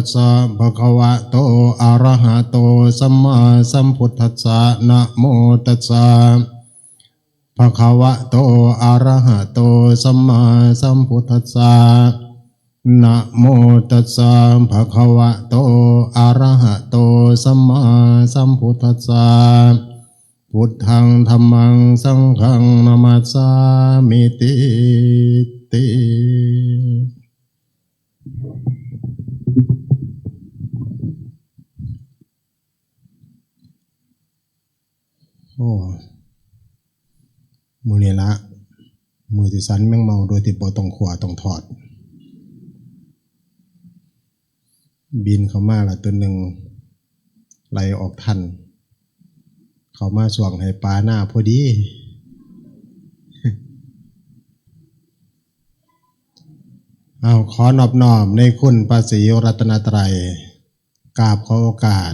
สสะภะคะวะโตอะระหะโตสัมมาสัมพุทธัสสะนะโมตัสสะภะคะวะโตอะระหะโตสัมมาสัมพุทธัสสะนะโมตัสสะภะคะวะโตอะระหะโตสัมมาสัมพุทธัสสะพุทธังธัมมังสังฆังนะมัสสามิติติโอ้มือนี่ละมือที่สันแมงเมาโดยที่บ่ต้องขวาต้องถอดบินเข้ามาละตัวหนึ่งไหลออกทันเขามาสวงให้ปลาหน้าพอดีเอาขอนอบน้อมในคุณพระศรีรัตนตรัยกราบขอโอกาส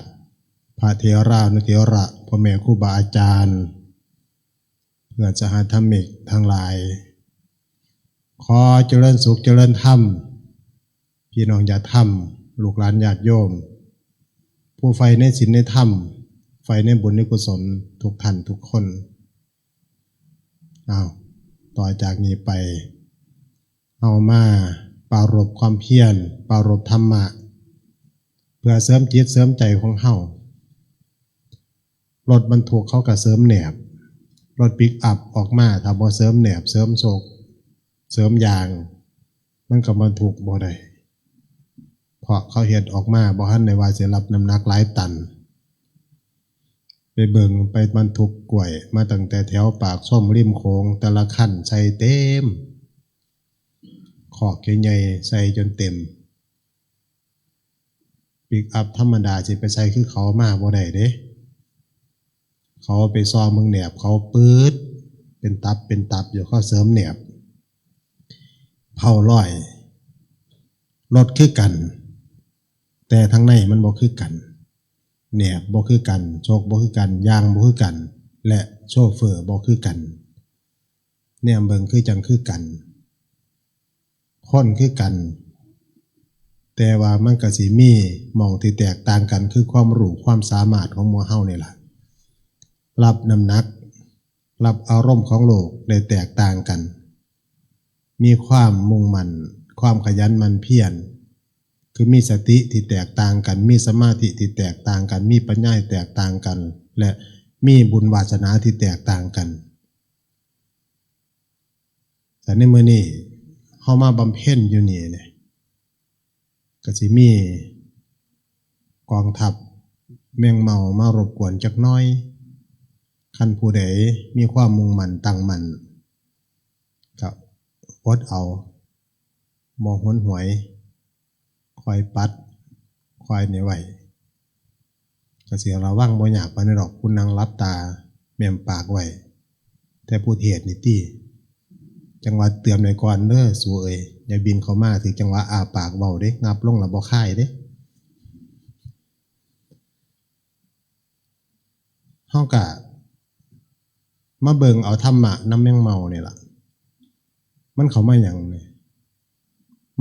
พระเถระนุเถระพ่อแม่ครูบาอาจารย์เพื่อจะหาธรรมิกทั้งหลายขอเจริญสุขเจริญธรรมพี่น้องญาติธรรมลูกหลานญาติโยมผู้ใฝ่ในศีลในธรรมใฝ่ในบุญในกุศลทุกท่านทุกคนเอาต่อจากนี้ไปเอามาปรารภความเพียรปรารภธรรมะเพื่อเสริมจิตเสริมใจของเฮารถบรรทุกเขาก็เสริมแหนบรถปิกอัพออกมาถ้าบ่เสริมแหนบเสริมโศกเสริมยางมันก็บรรทุกบ่ได้เพราะเขาเฮ็ดออกมาบ่ทันได้ว่าสิรับน้ำหนักหลายตันไปเบิ่งไปบรรทุกกล้วยมาตั้งแต่แถวปากส้มริมโขงแต่ละขั้นใส่เต็มขอกใหญ่ๆใส่จนเต็มปิกอัพธรรมดาสิไปใส่คือเขามาบ่ได้เด้เขาไปซอมึงแหนบเขาปื๊ดเป็นตับอยู่เขาเสริมแหนบเผาร้อยรถคือกันแต่ทั้งในมันบ่คือกันแหนบบ่คือกันโชคบ่คือกันยางบ่คือกันและโชเฟอร์บ่คือกันเนี่ยเบิ่งคือจังคือกันคนคือกันแต่ว่ามันก็สิมีหม่องที่แตกต่างกันคือความรู้ความสามารถของหมู่เฮานี่ล่ะรับน้ำหนักรับอารมณ์ของโลกได้แตกต่างกันมีความมุ่งมั่นความขยันหมั่นเพียรคือมีสติที่แตกต่างกันมีสมาธิที่แตกต่างกันมีปัญญาที่แตกต่างกันและมีบุญวาสนาที่แตกต่างกันแต่ในมื้อนี้เฮามาบำเพ็ญอยู่นี่เนี่ยก็สิมีกองทัพแมงเมามารบกวนจักหน่อยคันผู้ใดมีความมุ่งมั่นตั้งมั่นก็อดเอามองหนหวยคอยปัดคอยในไหวก็เสียระวังบ่อยากปานใดดอกคุณนางรับตาแม่มปากไว้แต่ผู้เทศนี่ติจังหวะเตือนไว้ก่อนเด้อสู่เอ้ยอย่าบินเข้ามาถึงจังหวะอ้าปากเว้าเด้งับลงแล้วบ่คายเด้เฮาก็มาเบิ่งเอาธรรมะนำแมงเมานี่ล่ะมันเข้ามาหยังนี่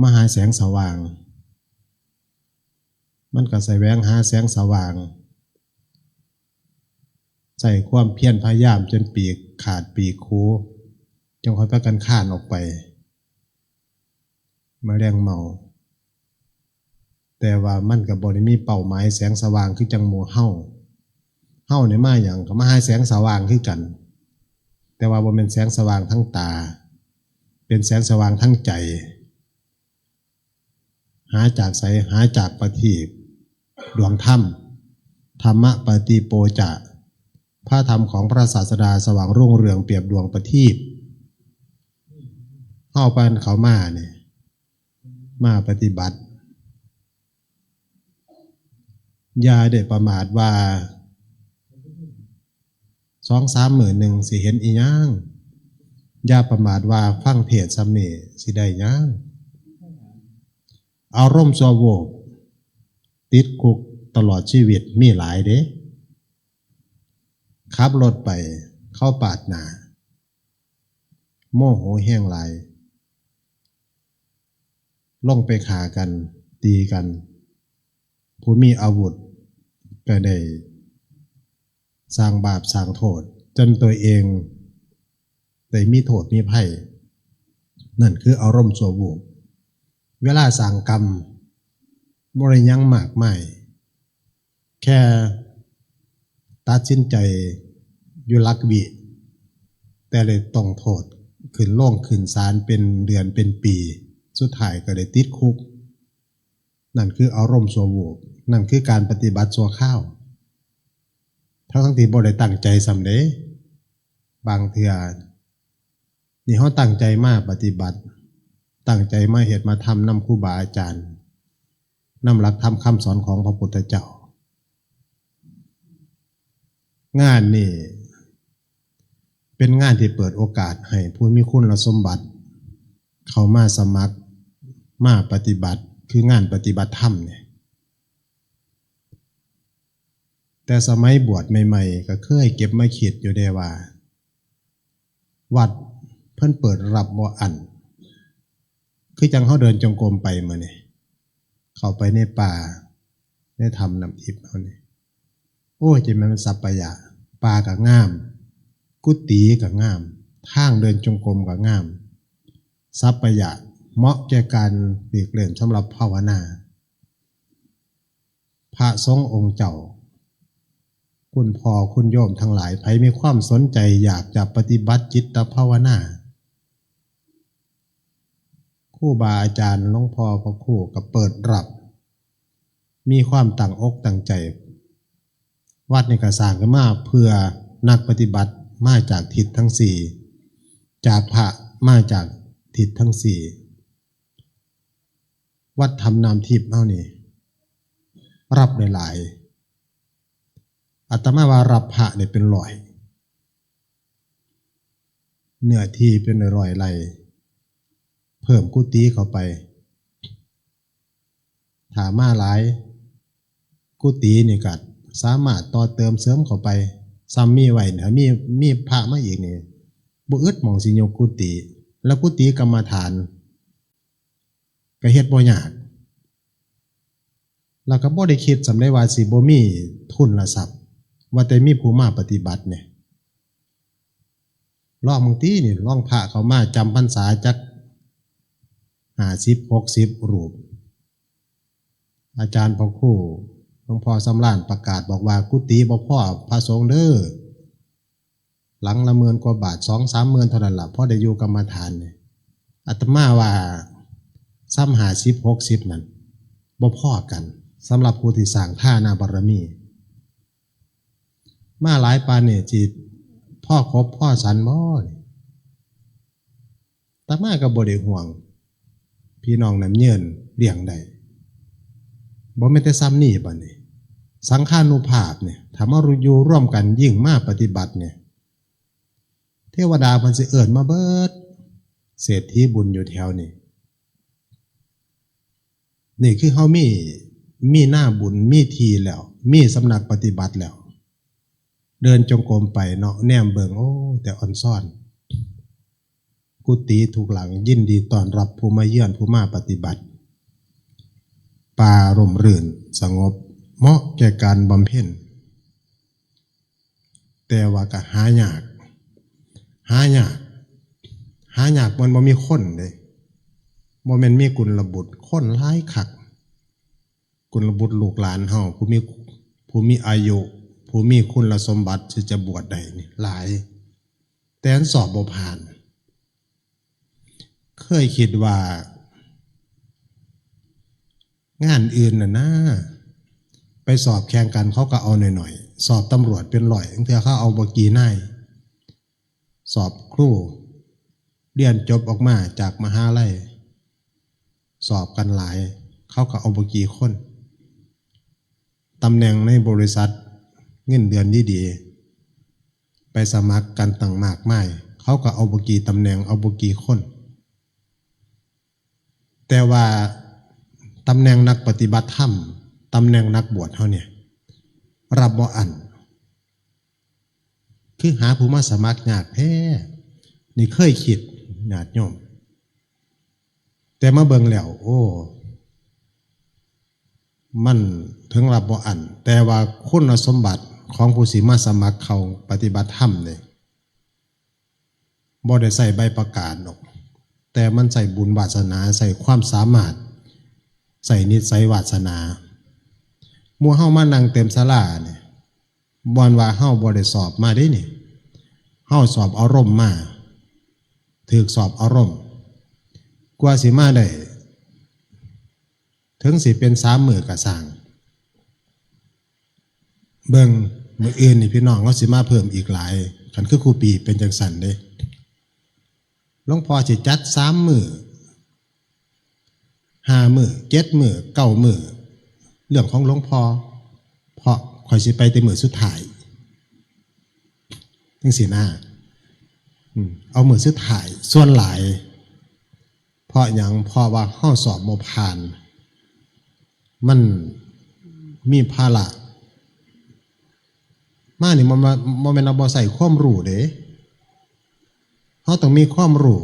มาหาแสงสว่างมันก็แสวงหาแสงสว่างใส่ความเพียรพยายามจนปีกขาดปีกคูจงค่อยพากันข้านออกไปมาแรงเมาแต่ว่ามันก็บ่ได้มีเป้าหมายแสงสว่างคือจังหมู่เฮาเนี่ยมาหยังก็มาหาแสงสว่างคือกันแต่ว่าบ่แม่นแสงสว่างทั้งตาเป็นแสงสว่างทั้งใจหาจากไสหาจากปฏิบดวงธรรมธรรมะปฏิโปจะพระธรรมของพระศาสดาสว่างรุ่งเรืองเปรียบดวงประทีปเข้าไปเขามาเนี่ยมาปฏิบัติอย่าได้ประมาทว่า2-3 มื้อหนึ่งสิเห็นอีหยังอย่าประมาทว่าฟังเทศน์ซ้ำนี่สิได้หยังอารมณ์ชั่ววูบติดคุกตลอดชีวิตมีหลายเด้ขับรถไปเข้าปาดหน้าโมโหแห้งหลายลงไปฆ่ากันตีกัน ผู้มีอาวุธก็ได้สร้างบาปสร้างโทษจนตัวเองได้มีโทษมีภัยนั่นคืออารมณ์ชั่ววูบเวลาสร้างกรรมบ่ได้ยังมากมายแค่ตัดสินใจอยู่หลักวิแต่เลยต้องโทษขึ้นโล่งขึ้นศาลเป็นเดือนเป็นปีสุดท้ายก็ได้ติดคุกนั่นคืออารมณ์ชั่ววูบนั่นคือการปฏิบัติชั่วข้าวทั้งที่บ่ได้ตั้งใจสำเร็จบางเทื่อนี่เขาตั้งใจมาปฏิบัติตั้งใจมาเฮ็ดมาทำนำครูบาอาจารย์นำหลักธรรมคำสอนของพระพุทธเจ้างานนี่เป็นงานที่เปิดโอกาสให้ผู้มีคุณสมบัติเข้ามาสมัครมาปฏิบัติคืองานปฏิบัติธรรมเนี่ยแต่สมัยบวชใหม่ๆก็เคยเก็บมาคิดอยู่ได้ว่าวัดเพิ่นเปิดรับบ่อันคือจังเขาเดินจงกรมไปมาเนี่ยเข้าไปในป่าได้ทำน้ำทิพย์เขาเนี่ยโอ้ยจะมันสัปปายะป่ากับงามกุฏิกับงามทางเดินจงกรมกับงามสัปปายะเหมาะแก่การหลีกเลี่ยงสำหรับภาวนาพระสงฆ์องค์เจ้าคุณพ่อคุณโยมทั้งหลายใครมีความสนใจอยากจะปฏิบัติจิตภาวนาครูบาอาจารย์หลวงพ่อพระครูก็เปิดรับมีความตั้งอกตั้งใจวัดในกระสร้างขึ้นมาเพื่อนักปฏิบัติมาจากทิศทั้งสี่จากพระมาจากทิศทั้งสี่วัดทำนามทิพย์เท่านี้รับหลายอาตมาว่ารับพระเนี่ยเป็นร้อยเนื้อที่เป็นร้อยไร่เพิ่มกุฏิเข้าไปถามาหลายกุฏินี่ก็สามารถต่อเติมเสริมเข้าไปซ้ำมีไว้เนี่ยมีพระมาอีกนี่บ่อึดหม่องสิยกกุฏิแล้วกุฏิกรรมฐานก็เฮ็ดบ่ยากแล้วก็บ่ได้คิดสำได้ว่าสิบ่มีทุนละทรัพย์ว่าแต่มีผู้มาปฏิบัติเนี่ยลองบางทีนี่ลองพระเขามาจำพรรษาจัก50-60รูปอาจารย์พระครูหลวงพ่อสำราญประกาศบอกว่ากุฏิบ่พอพระสงฆ์เด้อหลังละ10,000 กว่าบาท 2-3 หมื่นเท่านั้นล่ะพอได้อยู่กรรมฐานเนี่ยอาตมาว่าซ้ำ50-60นั่นบ่พอกันสำหรับผู้ที่สร้างท่านาบารมีมาหลายปานเนี่ยจิตพ่อครบพ่อสันบ่ตามาก็บ่ได้ห่วงพี่น้องน้ำเยินเลี้ยงได้บ่แม่นแต่ซ้ำนี่บัดนี้สังฆานุภาพเนี่ยถ้ามาอยู่ร่วมกันยิ่งมาปฏิบัติเนี่ยเทวดาเพิ่นสิเอิ้นมาเบิดเศรษฐีบุญอยู่แถวนี้นี่คือเฮามีหน้าบุญมีทีแล้วมีสำนักปฏิบัติแล้วเดินจงกรมไปเนาะแนมเบิ่งโอ้แต่อ่อนซ่อนกุฏิถูกหลังยินดีต้อนรับผู้มาเยือนผู้มาปฏิบัติป่าร่มรื่นสงบเหมาะแก่การบำเพ็ญแต่ว่าก็หายากมันบ่มีคนเด้บ่แม่นมีกุลบุตรคนหลายคักกุลบุตรลูกหลานเฮาผู้มีอายุผู้มีคุณสมบัติที่จะบวชได้นี่หลายแต่อันสอบบ่ผ่านเคยคิดว่างานอื่นน่ะนะไปสอบแข่งกันเขาก็เอาหน่อยๆสอบตำรวจเป็นร้อยบางทีเขาเอาบ่กี่นายสอบครูเรียนจบออกมาจากมหาลัยสอบกันหลายเขาก็เอาบ่กี่คนตำแหน่งในบริษัทเงินเดือนดีๆไปสมัครกันต่างมากมายเขาก็เอาบ่กี่ตำแหน่งเอาบ่กี่คนแต่ว่าตำแหน่งนักปฏิบัติธรรมตำแหน่งนักบวชเขาเนี่ยรับบ่อันคือหาผู้มาสมัครยากแท้นี่เคยคิดญาติโยมแต่มาเบิ่งแล้วโอ้ มันถึงรับบ่อันแต่ว่าคุณสมบัติของผู้สิมาสมัครเข้าปฏิบัติธรรมเนี่ยบ่ได้ใส่ใบประกาศหรอกแต่มันใส่บุญวาสนาใส่ความสามารถใส่นิสัยวาสนาหมู่เฮามานั่งเต็มศาลาเนี่ยบ่ว่าเฮาบ่ได้สอบมาเด้นี่เฮาสอบอารมณ์มาถูกสอบอารมณ์กว่าสิมาได้ถึงสิเป็น3 มื้อก็สร้างเบิ่งมื้ออื่นนี่พี่น้องเขาสิมาเพิ่มอีกหลายคันคือครูปีเป็นจังซั่นเด้หลวงพ่อสิจัด3 มื้อ5 มื้อ7 มื้อ9 มื้อเรื่องของหลวงพ่อเพราะข่อยสิไปแต่มื้อสุดท้ายจังซี่นะเอามื้อสุดท้ายส่วนหลายเพราะหยังเพราะว่าเฮาสอบบ่ผ่านมันมีภาระมานี่มันบ่แม่นเอาบ่ใส่ความรู้เด้เฮาต้องมีความรู้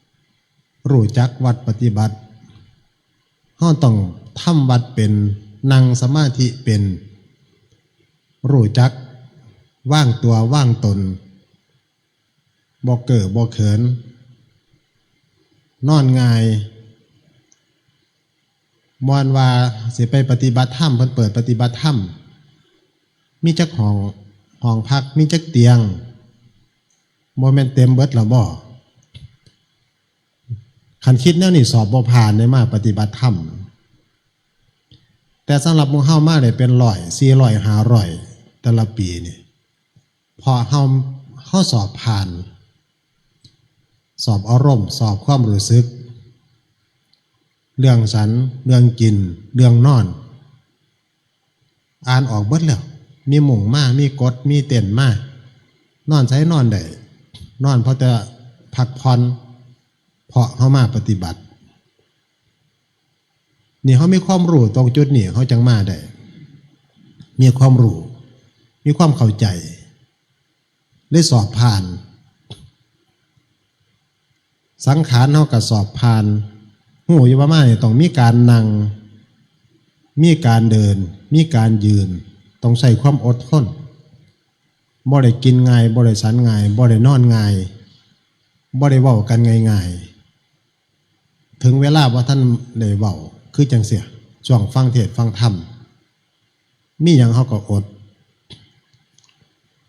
1รู้จักวัดปฏิบัติเฮาต้องทำวัดเป็นนั่งสมาธิเป็นรู้จักว่างตัวว่างตนบ่เก้อบ่เขินนอนง่ายม่วนว่าสิไปปฏิบัติธรรมเพิ่นเปิดปฏิบัติธรรมมีจักห้องพักมีจักเตียงบ่แม่นเต็มเบิดแล้วบ่คันคิดแนวนี้สอบบ่ผ่านได้มาปฏิบัติธรรมแต่สำหรับหมู่เฮามาได้เป็น100 400 500แต่ละปีนี่พอเฮาสอบผ่านสอบอารมณ์สอบความรู้สึกเรื่องฉันเรื่องกินเรื่องนอนอ่านออกเบิดแล้วมีหมุ่งมามีกดมีเต้นมานอนใช้นอนได้นอนเพราะจะพักผ่อนเพราะเฮามาปฏิบัตินี่เฮามีความรู้ตรงจุดนี้เฮาจังมาได้มีความรู้มีความเข้าใจได้สอบผ่านสังขารเฮาก็สอบผ่านหูอยู่ว่ามาเนี่ยต้องมีการนั่งมีการเดินมีการยืนต้องใส่ความอดทนบ่ได้กินง่ายบ่ได้ฉันง่ายบ่ได้นอนง่ายบ่ได้เว้ากันง่ายๆถึงเวลาว่าท่านได้เว้าคือจังเสียช่วงฟังเทศน์ฟังธรรมมีหยังเฮาก็อด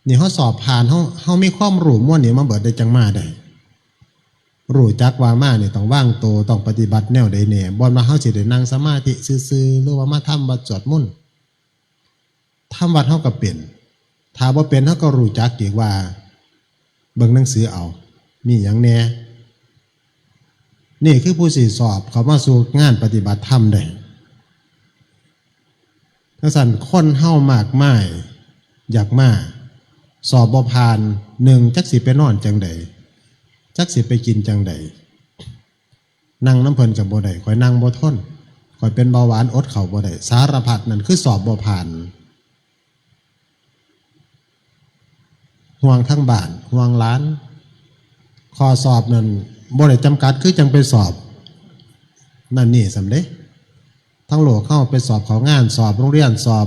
นี่เฮาสอบผ่านเฮามีความรู้ม่วนนี่มาเบิดได้จังมาได้รู้จักว่ามาเนี่ยต้องว่างโตต้องปฏิบัติแนวใดแน่บ่มาเฮาสิได้นั่งสมาธิซื่อๆหรือว่ามาทำวัดสวดมนต์ทำวัดเฮาก็เป็นถ้าบ่เป็นเฮาก็รู้จักอีกว่าเบิ่งหนังสือเอามีหยังแน่นี่คือผู้สิสอบเขามาสู่งานปฏิบัติธรรมได้ทั้งสั่นคนเฮามากมายอยากมาสอบบ่ผ่าน1จักสิไปนอนจังใดจักสิไปกินจังใดนั่งน้ำเพลินกับบ่ได้ข่อยนั่งบ่ทนข่อยเป็นเบาหวานอดเข่าบ่ได้สารพัดนั่นคือสอบบ่ผ่านห่วงทั้งบ้านห่วงร้านข้อสอบนั่นบ่ได้จำกัดคือจังไปสอบนั่นนี่สำเร็จทั้งโลกเข้าไปสอบของงานสอบโรงเรียนสอบ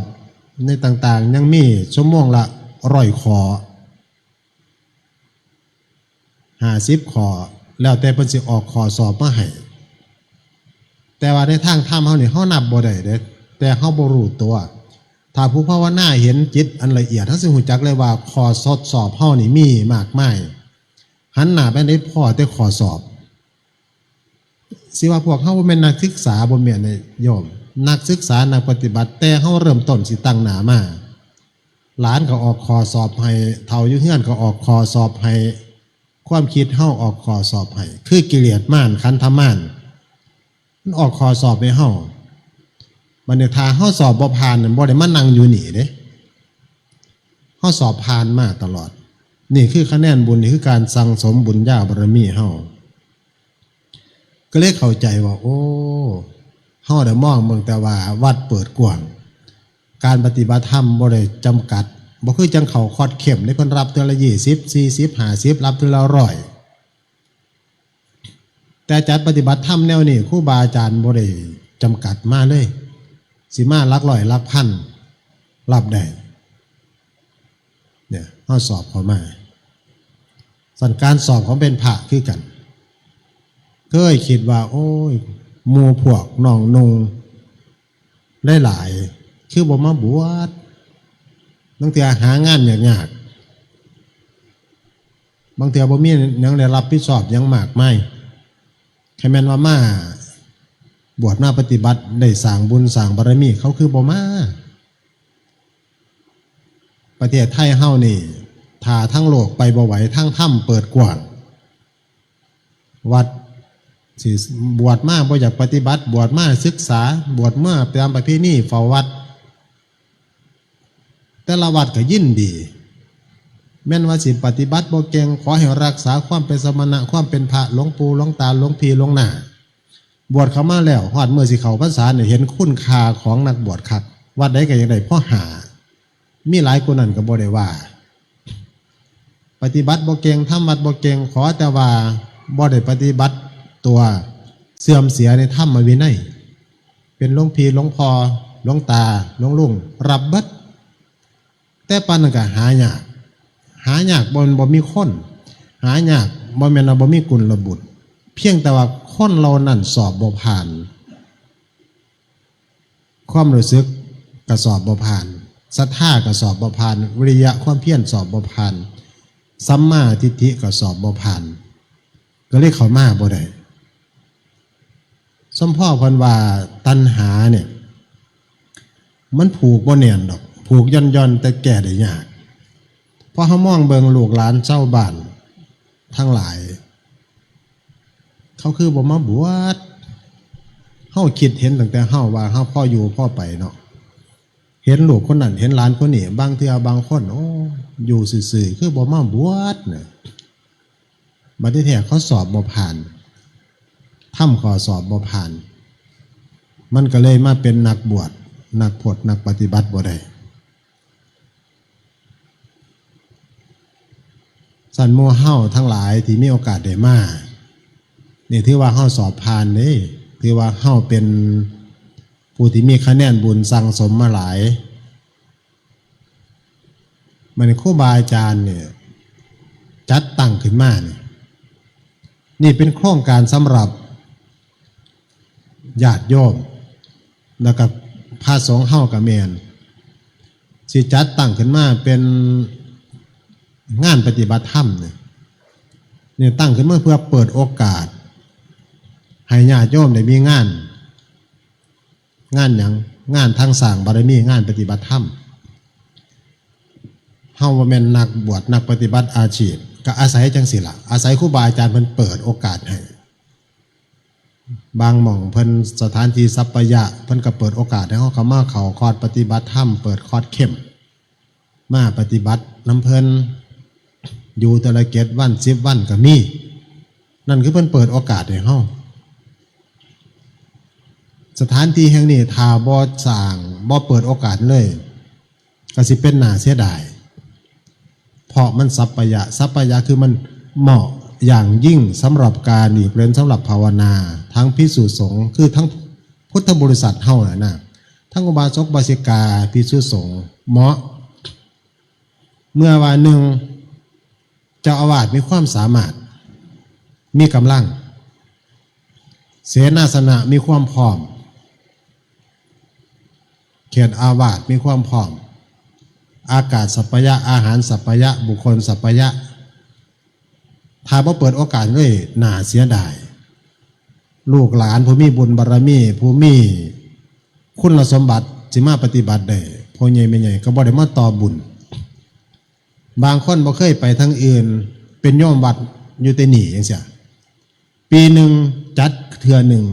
ในต่างๆยังมีชั่วโมงละ100 ข้อ50 ข้อแล้วแต่เพิ่นสิออกข้อสอบมาให้แต่ว่าในทางธรรมเฮานี่เฮานับบ่ได้เด้แต่เฮาบ่รู้ตัวถ้าผู้ภาวนาเห็นจิตอันละเอียดเฮาสิรู้จักเลยว่าข้อทดสอบเฮานี่มีมากมายหันหน้าไปในพ่อแต่ข้อสอบสิว่าพวกเฮาบ่แม่นนักศึกษาบ่แม่นโยมนักศึกษานักปฏิบัติแต่เฮาเริ่มต้นสิตั้งหน้ามาหลานก็ออกข้อสอบให้เฒ่าอยู่เฮือนก็ออกข้อสอบให้ความคิดเฮาออกข้อสอบให้คือกิเลสม่านขันธม่านมันออกข้อสอบให้เฮาบัดนี้ถ้าเฮาสอบบ่ผ่านนั่นบ่ได้มานั่งอยู่นี่เด้เฮาสอบผ่านมาตลอดนี่คือคะแนนบุญนี่คือการสั่งสมบุญญาบารมีเฮาก็เลยเข้าใจว่าโอ้เฮาได้มองเบิ่งแต่ว่าวัดเปิดกว้างการปฏิบัติธรรมบ่ได้จำกัดบ่คือจังเขาคอดเข้มในคนรับเทื่อละ20 40 50รับเทื่อละ100แต่จัดปฏิบัติธรรมแนวนี้ครูบาอาจารย์บ่ได้จำกัดมาเลย สิมาหลักร้อยหลักพันรับได้เนี่ยเขาสอบเขามาส่วนการสอบของเป็นพระคือกันเคยคิดว่าโอ้ยหมู่พวกน้องนุงหลายๆคือบ่มาบวชบางทีหางานยากๆบางทีบ่มีหยังได้รับผิดชอบหยังมากมายแค่แม่นว่ามาบวชมาปฏิบัติได้สร้างบุญสร้างบารมีเขาคือบ่มาประเทศไทยเฮานี่ถ้าทั้งโลกไปบ่ไหวทั้งถ้ำเปิดกว้างวัดสิบวชมาบ่อยากปฏิบัติบวชมาศึกษาบวชมาตามประเพณีเฝ้าวัดแต่ละวัดก็ยินดีแม่นว่าสิปฏิบัติบ่เก่งขอให้รักษาความเป็นสมณะความเป็นพระหลวงปู่หลวงตาหลวงพี่หลวงหน้าบวชเข้ามาแล้วฮอดเมื่อสิเข้าพรรษาเนี่ยเห็นคุณค่าของนักบวชคักวัดใดก็ยังได้พ่อหามีหลายคนนั้นก็บ่ได้ว่าปฏิบัติบ่เก่งทำวัดบ่เก่งขอแต่ว่าบ่ได้ปฏิบัติตัวเสื่อมเสียในธรรมวินัยเป็นหลวงพี่หลวงพ่อหลวงตาหลวงลุงรับเบิดแต่ปานนั้นก็หายากบ่มีคนหายากบ่แม่นว่าบ่มีกุลบุตรเพียงแต่ว่าคนเรานั่นสอบบ่ผ่านความรู้สึกก็สอบบ่ผ่านศรัทธาก็สอบบ่ผ่านวิริยะความเพียรสอบบ่ผ่านสัมมาทิฏฐิก็สอบบ่ผ่านก็เลยเข้ามาบ่ได้สมพ่อเพิ่นว่าตัณหาเนี่ยมันผูกบ่แน่นดอกผูกย่อนแต่แก้ได้ยากเพราะเฮามองเบิ่งลูกหลานเจ้าบ้านทั้งหลายเขาคือบ่มาบวชเฮาคิดเห็นตั้งแต่เฮาว่าเฮาพ่ออยู่พ่อไปเนาะเห็นลูกคนนั้นเห็นหลานคนนี้บางเทื่อบางคนโอ้อยู่ซื่อๆคือบ่มาบวชเนี่ยบัดนี้แท้เขาสอบบ่ผ่านทำข้อสอบบ่ผ่านมันก็เลยมาเป็นนักบวชนักพจน์นักปฏิบัติบ่ได้สันโมเฮาทั้งหลายที่มีโอกาสได้มานี่ถือว่าเฮาสอบผ่านเด้ถือว่าเฮาเป็นผู้ที่มีคะแนนบุญสั่งสมมาหลายมันครูบาอาจารย์เนี่ยจัดตั้งขึ้นมานี่เป็นโครงการสำหรับญาติโยมแล้วก็พระสงฆ์เฮากับแม่นสิจัดตั้งขึ้นมาเป็นงานปฏิบัติธรรมเนี่ยตั้งขึ้นมาเพื่อเปิดโอกาสให้ญาติโยมได้มีงานหยังงานทางสร้างบารมีงานปฏิบัติธรรมเฮาว่าแม่นนักบวชนักปฏิบัติอาชีพก็อาศัยจังสิล่ะอาศัยครูบาอาจารย์เพิ่นเปิดโอกาสให้บางหม่องเพิ่นสถานที่สัปปายะเพิ่นก็เปิดโอกาสให้เฮาเข้ามาเข้าคอร์สปฏิบัติธรรมเปิดคอร์สเข้มมาปฏิบัตินำเพิ่นอยู่แต่ละ7 วัน10 วันก็มีนั่นคือเพิ่นเปิดโอกาสให้เฮาสถานที่แห่งนี้ถ้าบ่สร้างบ่เปิดโอกาสเลยก็สิเป็นหน้าเสียดายเพราะมันสัปปายะคือมันเหมาะอย่างยิ่งสำหรับการหลีกเล่นสำหรับภาวนาทั้งภิกษุสงฆ์คือทั้งพุทธบริษัทเฮานะทั้งอุบาสกอุบาสิกาภิกษุสงฆ์เหมาะเมื่อว่าหนึ่งเจ้าอาวาสมีความสามารถมีกำลังเสนาสนะมีความพร้อมเขตอาวาสมีความพร้อมอากาศสัปปายะอาหารสัปปายะบุคคลสัปปายะถ้าบ่เปิดโอกาสเลยน่าเสียดายลูกหลานผู้มีบุญบารมีผู้มีคุณสมบัติสิมาปฏิบัติได้พ่อใหญ่แม่ใหญ่ก็บ่ได้มาต่อบุญบางคนบ่เคยไปทางอื่นเป็นโยมวัดอยู่แต่นี่จังซี่ปีหนึ่งจัดเทื่อหนึ่ง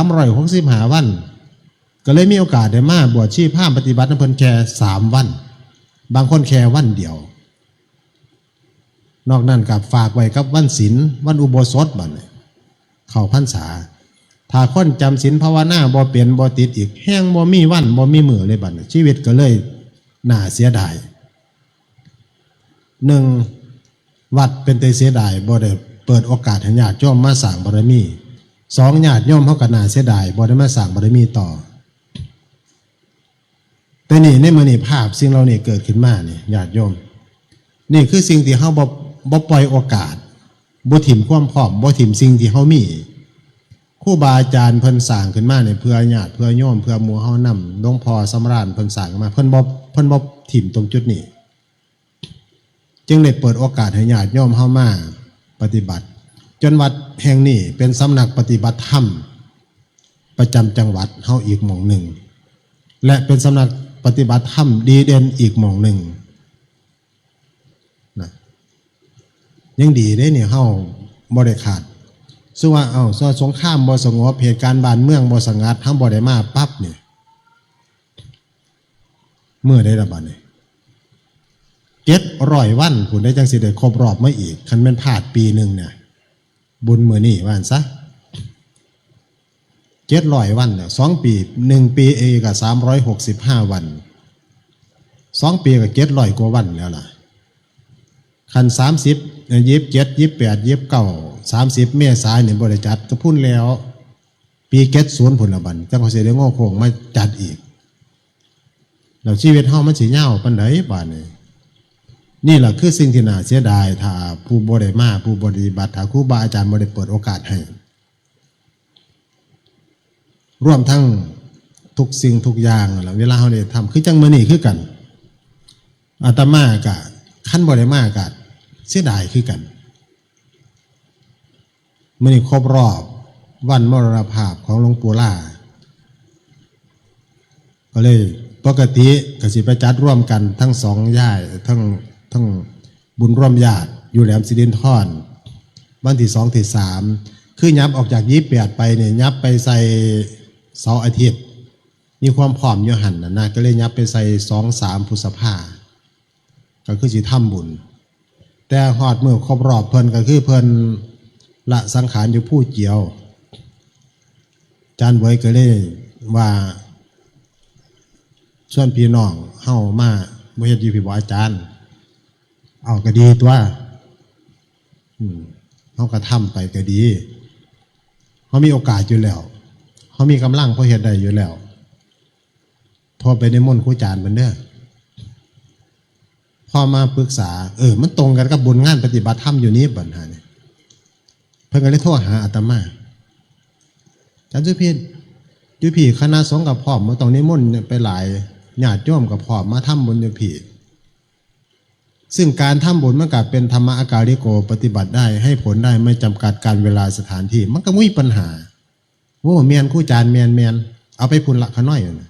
365 วันก็เลยมีโอกาสได้มาบวชชีพพราหมณ์ปฏิบัติเพิ่นแค่3 วันบางคนแค่วันเดียวนอกนั้นกับฝากไว้กับวันศีลวันอุโบสถบัดนี้เข้าพรรษาถ้าคนจำศีลภาวนาบ่เปลี่ยนบ่ติดอีกแห้งบ่มีวันบ่มีมื้อเลยบัดนี้ชีวิตก็เลยน่าเสียดาย1วัดเป็นแต่เสียดายบ่ได้เปิดโอกาสให้ญาติโยมมาสร้างบารมี2ญาติโยมเฮาก็น่าเสียดายบ่ได้มาสร้างบารมีต่อ แต่นี่ในมื้อนี้ภาพสิ่งเหล่านี้เกิดขึ้นมานี่ญาติโยมนี่คือสิ่งที่เฮาบ่ปล่อยโอกาสบ่ถิ่มความพร้อมบ่ถิ่มสิ่งที่เฮามีครูบาอาจารย์เพิ่นสร้างขึ้นมาเนี่ยเพื่อญาติเพื่อโยมเพื่อหมู่เฮานำหลวงพ่อสำราญเพิ่นสร้างขึ้นมาเพิ่นบ่ถิ่มตรงจุดนี้จึงได้เปิดโอกาสให้ญาติโยมเฮามาปฏิบัติจนวัดแห่งนี้เป็นสำนักปฏิบัติธรรมประจำจังหวัดเฮาอีกหม่องหนึ่งและเป็นสำนักปฏิบัติธรรมดีเด่นอีกหม่องหนึ่งนะยังดีได้เนี่ยเฮาบ่ได้ขาดซึ่งว่าสงครามบ่สงบเหตุการณ์บ้านเมืองบ่สงัดเฮาบ่ได้มาปั๊บเนี่ยเมื่อได้ระบาดนี่700 วันผู้ได้จังสิได้ครบรอบมาอีกคันแม่นพลาดปีนึงเนี่ยบุญมื้อนี้ว่าซั่นซะ700 วันเนี่ย2ปี1ปีเองก็365วัน2ปีก็700กว่าวันแล้วล่ะคัน30 27 28 29 30เมษายนนี่บ่ได้จัดก็พุ่นแล้วปี70พุ่นละบัดจังเขาสิได้งอโค้งมาจัดอีกแล้วชีวิตเฮามันสิยาวปานใดบาดนี้นี่แหละคือสิ่งที่น่าเสียดายถ้าผู้บ่ได้มาผู้ปฏิบัติถ้าครูบาอาจารย์บ่ได้เปิดโอกาสให้รวมทั้งทุกสิ่งทุกอย่างล่ะเวลาเฮาได้ทำคือจังมื้อนี้คือกันอาตมาก็คันบ่ได้มาก็เสียดายคือกันมื้อนี้ครบรอบวันมรณภาพของหลวงปู่ล่าก็เลยปกติก็สิไปจัดร่วมกันทั้งสองย่ายทั้งบุญร่วมญาติอยู่แหลมสิรินธรวันที่2ที่3คือยับออกจาก28ไปเนี่ยยับไปใส่เสาร์อาทิตย์มีความพร้อมอยู่หั่นน่ะก็เลยยับไปใส่2-3พฤษภาก็คือสิทำบุญแต่ฮอดมื้อครบรอบเพิ่นก็คือเพิ่นละสังขารอยู่ผู้เจียวอาจารย์เวยก็เลยว่าชวนพี่น้องเฮามาบ่เฮ็ดอยู่พี่บ่อาจารย์เอาก็ดีตัวเฮาก็ทำไปก็ดีเฮามีโอกาสอยู่แล้วเฮามีกำลังพอเฮ็ดได้อยู่แล้วพอไปในมนต์ครูอาจารย์เพิ่นเด้อพอมาปรึกษามันตรงกันกับบุญงานปฏิบัติธรรมอยู่นี้บัดหานี่เพิ่นก็เลยโทรหาอาตมาอาจารย์สุเพียรอยู่พี่คณะสงฆ์กับพร้อมบ่ต้องนิมนต์ไปหลายญาติโยมกับพร้อมมาทำบุญอยู่พี่ซึ่งการทำบุญมันก็เป็นธรรมะอาการิโกปฏิบัติได้ให้ผลได้ไม่จำกัดการเวลาสถานที่มันก็ไม่มีปัญหาโอ้เมียนคู่จานเมียนเอาไปพุ่นละขน้อยน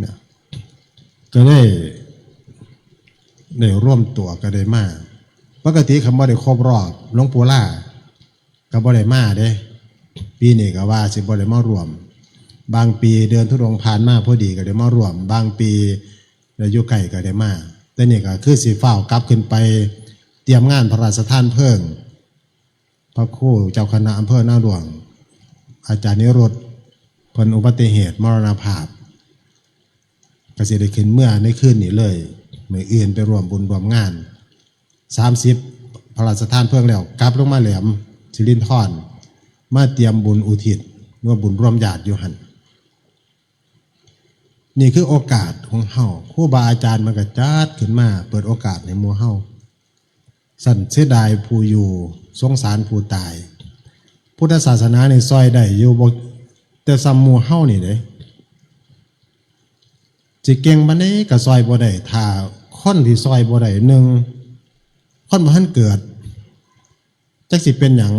ะก็ได้ร่วมตัวก็ได้มาปกติคำว่าได้ครบรอบหลวงปู่ล่าก็บ่ได้มาเด้ปีนี้ก็ว่าสิบ่ได้มารวมบางปีเดือนทุดงผ่านมาพอดีก็ได้มารวมบางปีอายุไก่ก็ได้มาแต่นี่ก็คือสิฟ้าวกลับขึ้นไปเตรียมงานพระราชทานเพลิงพระครูเจ้าคณะอำเภอหน้าหลวงอาจารย์นิรุตเพิ่นอุบัติเหตุมรณภาพก็สิได้ขึ้นเมื่อในคืนนี้เลยมื้ออื่นไปร่วมบุญร่วมงาน30พระราชทานเพลิงแล้วกลับลงมาแหลมสิรินธรมาเตรียมบุญอุทิศว่าบุญร่วมญาติอยู่หั่นนี่คือโอกาสของเฮาครูบาอาจารย์มันก็จัดขึ้นมาเปิดโอกาสในหมู่เฮาสั่นเสียดายผู้อยู่สงสารผู้ตายพุทธศาสนาในซอยได้อยู่บ่แต่ซ้ำหมู่เฮานี่เด้สิเก่งบัดนี้ก็ซอยบ่ได้ถ้าคนที่ซอยบ่ได้1คนบ่ทันเกิดจักสิเป็นหยัง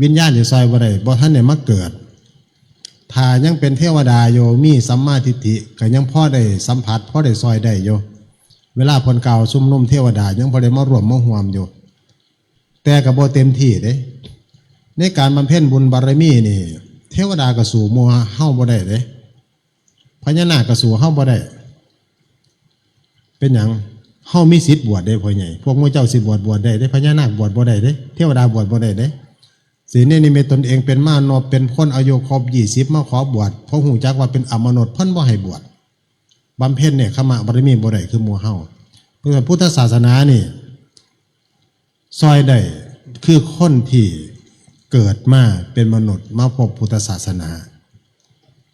วิญญาณสิซอยบ่ได้บ่ทันได้มาเกิดถ้ายังเป็นเทวดาโยมีสัมมาทิฏฐิก็ยังพอได้สัมผัสพอได้ซอยได้โยเวลาพลเก่าซุ่มนุ่มเทวดายังพอได้มาร่วมมาห่วมอยู่แต่ก็บ่เต็มที่เด้ในการบำเพ็ญบุญบารมีนี่เทวดาก็สู่หมู่เฮาบ่ได้เด้พญานาคก็สู่เฮาบ่ได้เป็นหยังเฮามีสิทธิ์บวชได้พ่อใหญ่พวกหมู่เจ้าสิบวชได้พญานาคบวชบ่ได้เด้เทวดาบวชบ่ได้เด้สีนี่นิมิตตนเองเป็นมานพเป็นคนอายุครบ20มาขอบวชเพราะหูจักว่าเป็นอมนุษย์เพิ่นบ่ให้บวชบำเพ็ญเนี่ยขมะบารมีบ่ได้คือหมู่เฮาเพราะพุทธศาสนานี่ซอยได้คือคนที่เกิดมาเป็นมนุษย์มาพบพุทธศาสนา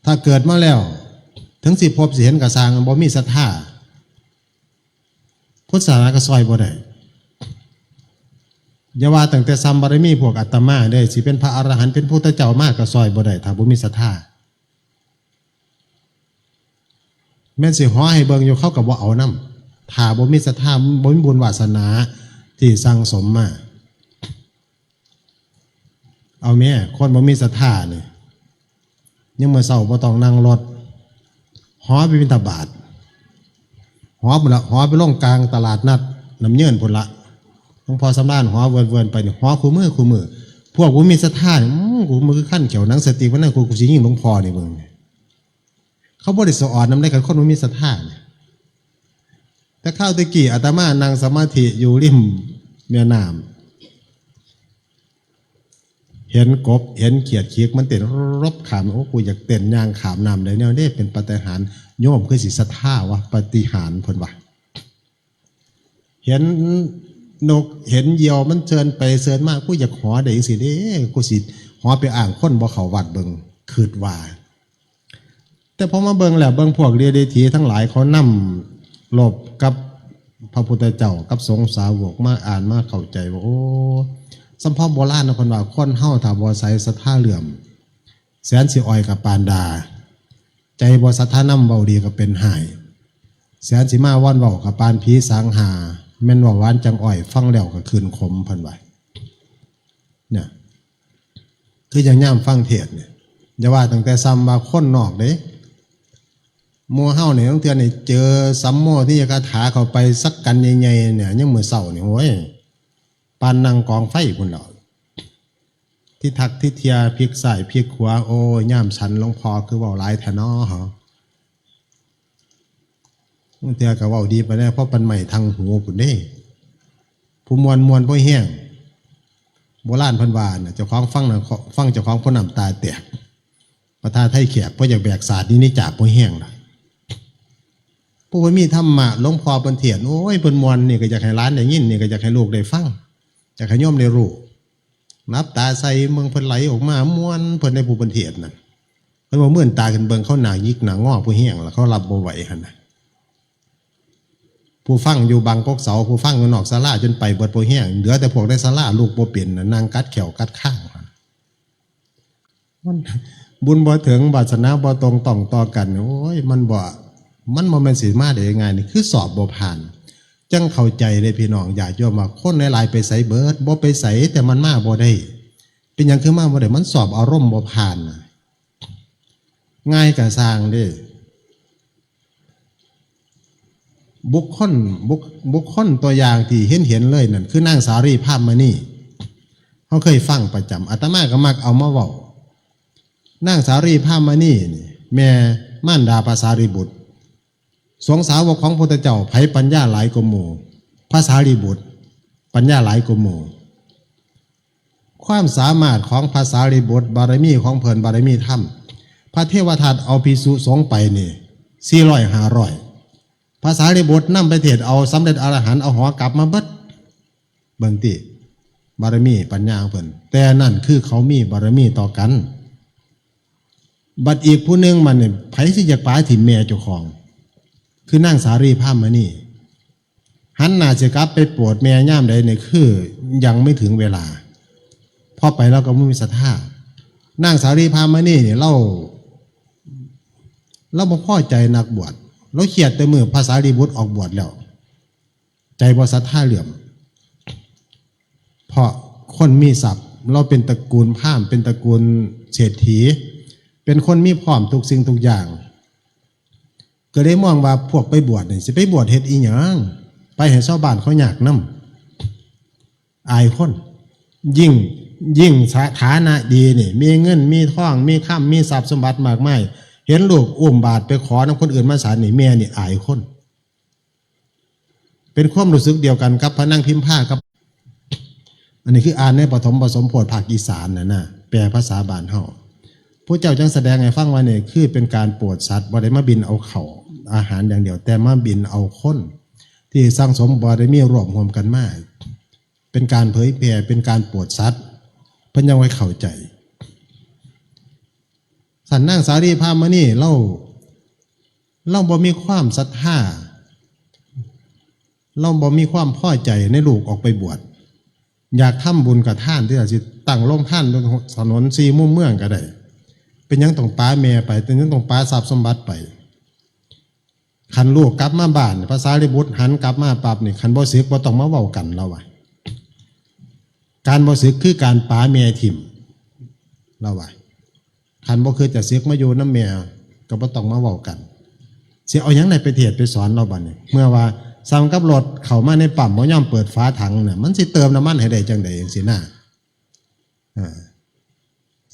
ถ้าเกิดมาแล้ว ถึงสิพบสิเห็นกระสร้างบ่มีศรัทธาพุทธศาสนาก็ซอยบ่ได้อย่าว่าตั้งแต่ซ้ำบารมีพวกอาตมาได้สิเป็นพระอรหันต์เป็นพุทธเจ้ามากก็ซอยบ่ได้ถ้าบ่มีศรัทธาแม่นสิฮ้อให้เบิ่งอยู่เข้ากับบ่เอานำถ้าบ่มีศรัทธาบ่มีบุญวาสนาที่สั่งสมมาเอาแม่คนบ่มีศรัทธานี่ยังมื้อเช้าบ่ต้องนั่งรถฮ้อไปบิณฑบาตฮ้อพุ่นละฮ้อไปลงกลางตลาดนัดน้ำเยินพุ่นละหลวงพ่อสำราญฮ้อเวินๆไปนี่ฮ้อคู่มือพวกบ่มีศรัทธานี่กูมือขั้นเขียวหนังสติวันนั้นกูสิยิงหลวงพ่อนี่เบิ่งเขาบ่ได้สอนนำได้กันคนบ่มีศรัทธาแต่ข้าวตะกี้อาตมานั่งสมาธิอยู่ริมแม่น้ำเห็นกบเห็นเขียดเคียกมันเต้นรบขามโอ้กูอยากเต้นย่างขามน้ำได้แนวนี้เป็นปาฏิหาริย์โยมคือสิศรัทธาวะปาฏิหาริย์เพิ่นว่าเห็นนกเห็นเหยี่ยวมันเชิญไปเชิญมากกูอยากหอได้จังซี่เด้กูสิหอไปอ่างคนบ่เข้าวัดเบิ่งคิดว่าแต่พอมาเบิ่งแล้วเบิ่งพวกเรียเดถีทั้งหลายเขานำลบกับพระพุทธเจ้ากับสงฆ์สาวกมาอ่านมาเข้าใจว่าโอ้สัมภาระโบราณนะเพิ่นว่าคนเฮาถ้าบ่ใส่ศรัทธาเหลื่อมแสนสิอ้อยกับปานดาใจบ่ศรัทธานำเว้าดีก็เป็นหายแสนสิมาว่อนเว้ากับปานผีสางหาแม่นว่าหวานจังอ้อยฟังแล้วก็คืนขมเพิ่นว่าเนี่ยคืออย่างย่ามฟังเทศน์เนี่ยอย่าว่าตั้งแต่ซ้ำว่าคนนอกเด้หมู่เฮาเนี่ยต้องเทื่อนี่เจอสัมโมที่คาถาเข้าไปสักกันใหญ่ๆเนี่ยยังมื้อเช้านี่โอ้ยปานนั่งกองไฟพุ่นดอกที่ทักที่เทียพลิกซ้ายพลิกขวาโอ้ย่ามฉันหลวงพ่อคือเว้าหลายแท้น้อฮะบางเทื่อก็เว้าดีไปแล้วเพราะปันใหม่ทางหูพุ่นเด้ผู้มวลบ่แห้งโบราณเพิ่นว่าน่ะเจ้าของฟังน่ะฟังเจ้าของผู้น้ำตาแตกประทาไทยแขกบ่อยากแบกศาสตร์นี้จากบ่แห้งล่ะผู้เพิ่นมีธรรมะหลวงพ่อเพิ่นเทศน์โอ้ยเพิ่นมวลนี่ก็อยากให้หลานได้ยินนี่ก็อยากให้ลูกได้ฟังอยากให้โยมได้รู้นับตาใส่เมืองเพิ่นไหลออกมามวนเพิ่นได้ผู้เพิ่นเทศน์นั่นเพิ่นบ่มื่นตาขึ้นเบิ่งเขาหน้ายิกหน้างอผู้แห้งแล้วเขารับบ่ไหวหั่นน่ะผู้ฟังอยู่บางกอกเสาผู้ฟังอยู่นอกศาลาจนไปเบิดบ่แห้งเหลือแต่พวกในศาลาลูกบ่เป็นน่ะนั่งกัดแขวกัดข้างมันบุญบ่ถึงวาสนาบ่ตรงต้องต่อกันโอ้ยมันบ่แม่นสิมาได้ง่ายนี่คือสอบบ่ผ่านจังเข้าใจเลยพี่น้องญาติโยมว่าคนหลายๆไปไสเบิดบ่ไปไสแต่มันมาบ่ได้เป็นหยังคือมาบ่ได้มันสอบอารมณ์บ่ผ่านง่ายก็สร้างเด้บุคคลตัวอย่างที่เห็นเลยนั่นคือนางสารีภาพมณีเฮาเคยฟังประจำอาตมาก็มักเอามาเว้านางสารีภาพมณีนี่แม่มารดาพระสารีบุตรสงสาวกของพระพุทธเจ้าไผปัญญาหลายกว่าหมู่พระสารีบุตรปัญญาหลายกว่าหมู่ความสามารถของพระสารีบุตรบารมีของเพิ่นบารมีธรรมพระเทวทัตเอาภิกษุสงฆ์ไปนี่400-500พระสารีบุตรนำไปเทศเอาสำเร็จอรหันต์เอาหอกลับมาเบิดเบิ่งติบารมีปัญญาของเพิ่นแต่นั่นคือเขามีบารมีต่อกันบัดอีกผู้หนึ่งมันเนี่ยไผสิอยากปาถิ่มแม่เจ้าของคือนางสารีภาพมณีหันหน้าจะกลับไปโปรดแม่ย่ามใดเนี่ยคือยังไม่ถึงเวลาพอไปแล้วก็ไม่มีศรัทธานางสารีภาพมณีเนี่ยเราบ่พอใจนักบวชเราเขียดแต่มือพระสารีบุตรออกบวชแล้วใจบ่ศรัทธาเหลื่อมเพราะคนมีศัพท์เราเป็นตระกูลพราหมณ์เป็นตระกูลเศรษฐีเป็นคนมีพร้อมทุกสิ่งทุกอย่างก็เลยมองว่าพวกไปบวชนี่สิไปบวชเฮ็ดอีหยังไปให้ชาวบ้านเขาอยากนำอายคนยิ่งฐานะดีนี่มีเงินมีทองมีค่ำมีทรัพย์สมบัติมากมายเห็นลูกอุ้มบาตรไปขอนำคนอื่นมาสารนี่แม่นี่อายคนเป็นความรู้สึกเดียวกันกับพระนั่งพิมพ์ผ้าครับอันนี้คืออ่านในปฐมบทสมโพธิภาคอีสานนะแปลภาษาบ้านเฮาพระเจ้าจังแสดงให้ฟังว่าเนี่ยคือเป็นการโปรดสัตว์บ่ได้มาบินเอาเขาอาหารอย่างเดียวแต่มาบินเอาคนที่สร้างสมบ่ได้มีรวมกันมากเป็นการเผยแผ่เป็นการโปรดสัตว์เพิ่นยังไว้เข้าใจสันนางสารีภาพมณีเล่า เราบ่มีความศรัทธาเราบ่มีความพอใจในลูกออกไปบวชอยากทำบุญกับท่านที่อาจจะตั้งโรงท่านบนถนนซีมุมเมืองก็ได้เป็นยังต้องป้าแม่ไปเป็นยังต้องป้าทรัพย์สมบัติไปขันลูกกลับมาบ้านภาษาลิบุตรหันกลับมาปับนี่ขันบ่สึกบ่ต้องมาเว้ากันเราว่าการบ่สึกคือการป้าแม่ถิ่มเราว่าขันบ่คือจะสึกมาอยู่น้ำแม่ก็บ่ต้องมาเว้ากันสิเอาหยังไหนไปเทศไปสอนเราบัดนี้เมื่อว่าซ้ำกับรถเข้ามาในปั๊มบ่ยอมเปิดฝาถังเนี่ยมันสิเติมน้ำมันให้ได้จังได๋จังซี่นะ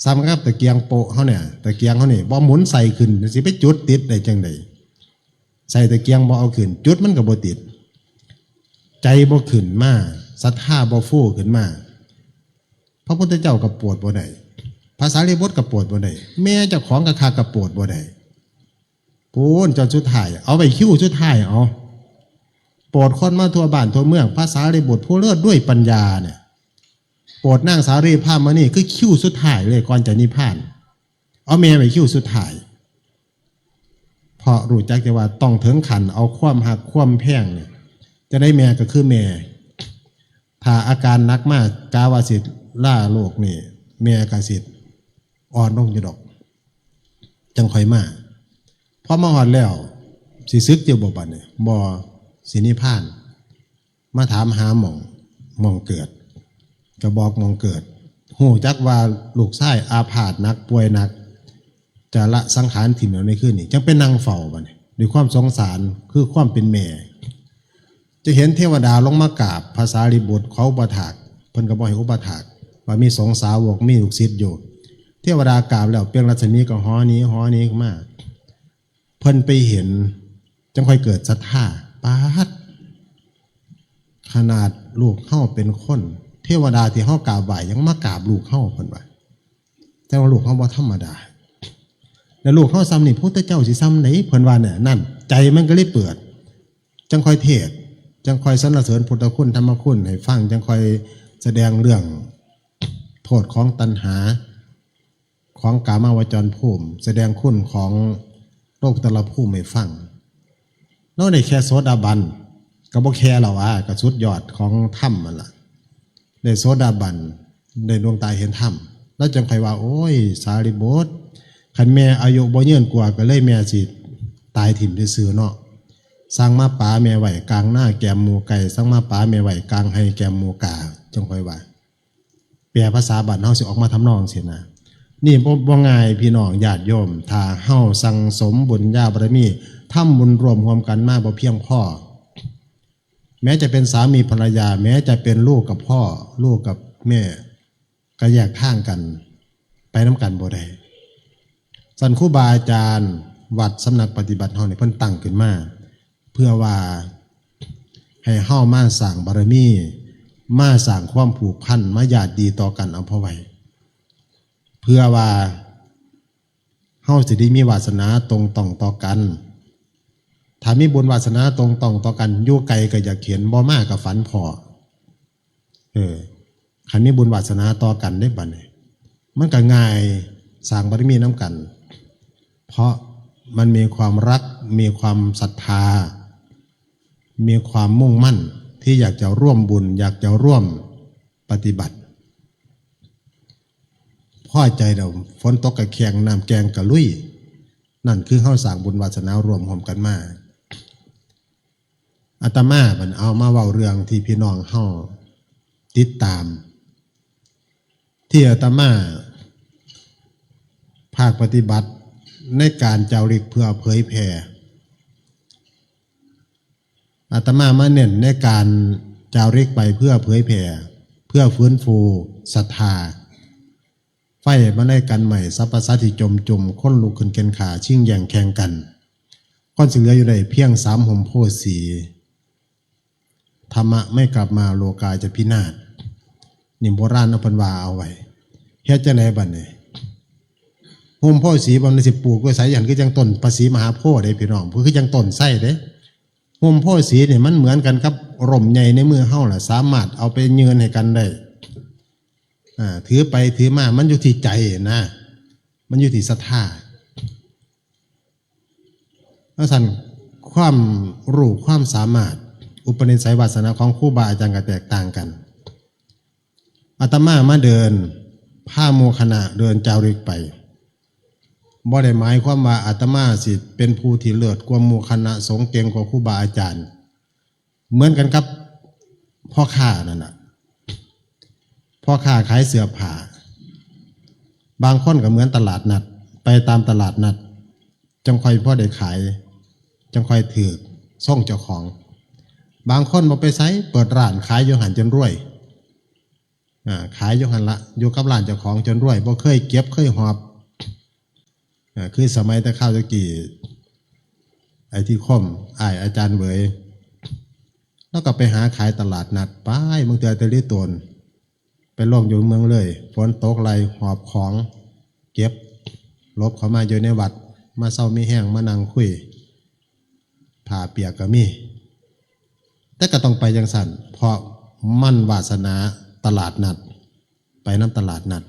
ซ้ำกับตะเกียงโปะเฮาเนี่ยตะเกียงเฮานี่บ่หมุนใส่ขึ้นสิไปจุดติดได้จังได๋ใส่ตะเกียงบ่เอาขึ้นจุดมันก็บ่ติดใจบ่ขึ้นมาศรัทธาบ่ฟูขึ้นมาพระพุทธเจ้าก็โปรดบ่ได้ภาษาลิบุตรก็โปรดบ่ได้แม่เจ้าของก็คาก็โปรดบ่ได้ปูนจนสุดท้ายเอาไปคิ้วสุดท้ายเอาโปรดคนมาทั่วบ้านทั่วเมืองภาษาลิบุตรผู้เลิศด้วยปัญญาเนี่ยโปรดนางสารีพามานี่คือคิ้วสุดท้ายเลยก่อนจะนิพพานเอาแม่ไปคิ้วสุดท้ายเพราะรู้จักแต่ว่าต้องถึงขันเอาความหักความแพงเนี่ยจะได้แม่ก็คือแม่ถ้าอาการนักมากกาวาสิทธิ์ล่าโลกนี่แม่กาสิทธิ์อ่อนลงอยู่ดอกจังค่อยมาพอมาอ่อนแล้วสิซึกเจียวบ่บัดเนี่ยบ่สินิพพานมาถามหาหม่องเกิดก็บอกหม่องเกิดหูจักว่าลูกชายอาพาธหนักป่วยหนักจะละสังขารถิ่มเอาในคืนนี้จังเป็นนางเฝ้าบัดนี้ด้วยความสงสารคือความเป็นแม่จะเห็นเทวดาลงมากราบภาษาลิบุตรเขาอุปถากเพิ่นก็บ่ให้อุปถากว่ามีสงสาวกมีลูกศิษย์อยู่เทวดากราบแล้วเปล่งรัศมีก็ฮ้อนี้มาเพิ่นไปเห็นจังค่อยเกิดศรัทธาปาดขนาดลูกเฮาเป็นคนเทวดาที่เฮากราบไหว้ยังมากราบลูกเฮาเพิ่นว่าแต่ว่าลูกเฮาบ่ธรรมดาแล้วลูกเฮาซ้ำนี่พุทธเจ้าสิซ้ำไหนเพิ่นว่าเนี่ยนั่นใจมันก็เลยเปิดจังค่อยเทศจังค่อยสรรเสริญพุทธคุณธรรมคุณให้ฟังจังค่อยแสดงเรื่องโทษของตัณหาของกามาวจรภูมิแสดงคุณของโลกตระภูมิให้ฟังนอกในแค่โสดาบันก็บ่แค่เราก็สุดยอดของธรรมมันล่ะได้โสดาบันได้ดวงตาเห็นธรรมแล้วจังค่อยว่าโอ้ยสารีบุตรคันแม่อายุบ่ยืนกว่าก็เลยแม่สิตายถิ่มซื่อๆเนาะสร้างมาป๋าแม่ไหวกลางหน้าแกมหมูไก่สร้างมาป๋าแม่ไหวกลางให้แกมหมูกาจังค่อยว่าแปลภาษาบ้านเฮาสิออกมาทำนองสินะนี่บ่ง่ายพี่น้องญาติโยมถ้าเฮาสั่งสมบุญญาบารมีทำบุญรวมกันมาบ่เพียงพอแม้จะเป็นสามีภรรยาแม้จะเป็นลูกกับพ่อลูกกับแม่ก็แยกทางกันไปน้ำกันบ่ได้สันครูบาอาจารย์วัดสำนักปฏิบัติเฮานี่เพิ่นตั้งขึ้นมาเพื่อว่าให้เฮามาสร้างบารมีมาสร้างความผูกพันมาญาติดีต่อกันเอาพอไว้เพื่อว่าเฮาสิได้มีวาสนาตรงต่องต่อกันถ้ามีบุญวาสนาตรงต่องต่อกันอยู่ไกลก็อยากเห็นบ่มากกับฝันพอคันมีบุญวาสนาต่อกันได้บัดนี้มันก็ง่ายสร้างบารมีน้ำกันเพราะมันมีความรักมีความศรัทธามีความมุ่งมั่นที่อยากจะร่วมบุญอยากจะร่วมปฏิบัติพ่อใจเราฝนตกกระแขงน้ำแกงกระลุยนั่นคือเฮาสร้างบุญวาสนารวมพร้อมกันมาอาตมามันเอามาเว้าเรื่องที่พี่น้องเฮาติดตามที่อาตมาภาคปฏิบัติในการจาริกเพื่อเผยแผ่อาตมามาเน้นในการจาริกไปเพื่อเผยแผ่เพื่อฟื้นฟูศรัทธาไฟมาได้กันใหม่สัพพสัตถิจมค้นลุกขึ้นเกณฑ์ขาชิ่งแย่งแข่งกันก้อนสิ่งเหลืออยู่ในเพียง3 ห่มโพธิ์สีธรรมะไม่กลับมาโลกาจะพินาศนิมโบราณนพนวาเอาไว้เฮ็ดจังได๋บัดนี้ห่มโพธิ์สีบ่ได้สิปลูกไว้ไสอย่างคือจังต้นภาษีมหาโพธิ์ได้พี่น้องคือจังต้นไส้เด้ห่มโพธิ์สีนี่มันเหมือนกันกับร่มใหญ่ในมือเฮาล่ะสามารถเอาไปยืนให้กันได้ถือไปถือมามันอยู่ที่ใจนะมันอยู่ที่ศรัทธา แล้วสั่นความรู้ความสามารถอุปนิสัยวาสนาของครูบาอาจารย์ก็แตกต่างกันอาตมามาเดินผ้าโมคณะเดินจาริกไปบ่ได้หมายความว่าอาตมาสิเป็นผู้ที่เลิศกว่าหมู่คณะสงฆ์เก่งกว่าครูบาอาจารย์เหมือนกันครับพ่อค้านั่นน่ะพ่อค้าขายเสื้อผ้าบางคนก็เหมือนตลาดนัดไปตามตลาดนัดจังค่อยพ่อได้ขายจังค่อยถือส่งเจ้าของบางคนบ่ไปไสเปิดร้านขายอยู่หันจนรวยขายอยู่หันละอยู่กับร้านเจ้าของจนรวยบ่เคยเก็บเคยหอบคือสมัยแต่ข้าวตะกี้ไอ้ที่ค่อมอาจารย์เบยแล้วก็ไปหาขายตลาดนัดไปบางเทื่อตะลิตนไปลงอยู่เมืองเลยฝนตกไหลหอบของเก็บลบเขามาอยู่ในวัดมาเศร้ามีแห้งมานั่งคุยผ่าเปียกก็มีแต่ก็ต้องไปจังสันเพราะมั่นวาสนาตลาดนัดไปน้ำตลาดนัด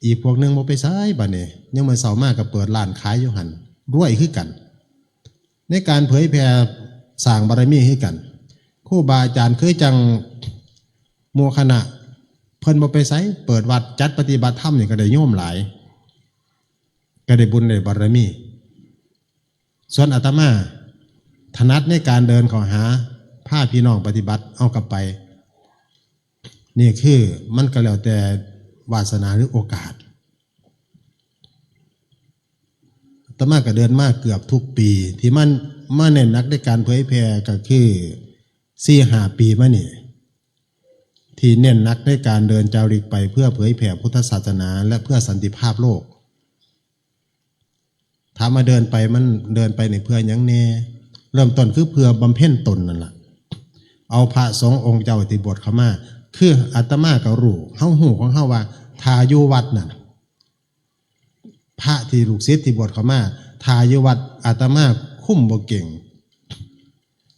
อีกพวกนึงบ่ไปใช้บัดนี้ยังมาเศร้ามากกับเปิดร้านขายอยู่หันรวยขึ้นกันในการเผยแผ่สร้างบารมีขึ้นกันครูบาอาจารย์เคยจังโมคณะเพิ่นบ่ไปไสเปิดวัดจัดปฏิบัติธรรมนี่ก็ได้โยมหลายก็ได้บุญได้บารมีส่วนอาตมาถนัดในการเดินเข้าหาพาพี่น้องปฏิบัติเอากลับไปนี่คือมันก็แล้วแต่วาสนาหรือโอกาสอาตมาก็เดินมากเกือบทุกปีที่มันมาเน้นนักในการเผยแผ่ก็คือ4-5 ปีมานี่ที่เน้นนักในการเดินจาริกไปเพื่อเผยแผ่พุทธศาสนาและเพื่อสันติภาพโลกถามมาเดินไปมันเดินไปในเพื่อหยังแน่เริ่มต้นคือเพื่อบำเพ็ญตนนั่นแหละเอาพระสงฆ์องค์เจ้าที่บวชเข้ามาคืออาตมาก็รู้เฮาหูของเฮาว่าทาอยู่วัดนั่นพระที่ลูกศิษย์ที่บวชเข้ามาทาอยู่วัดอาตมาคุ้มบ่เก่ง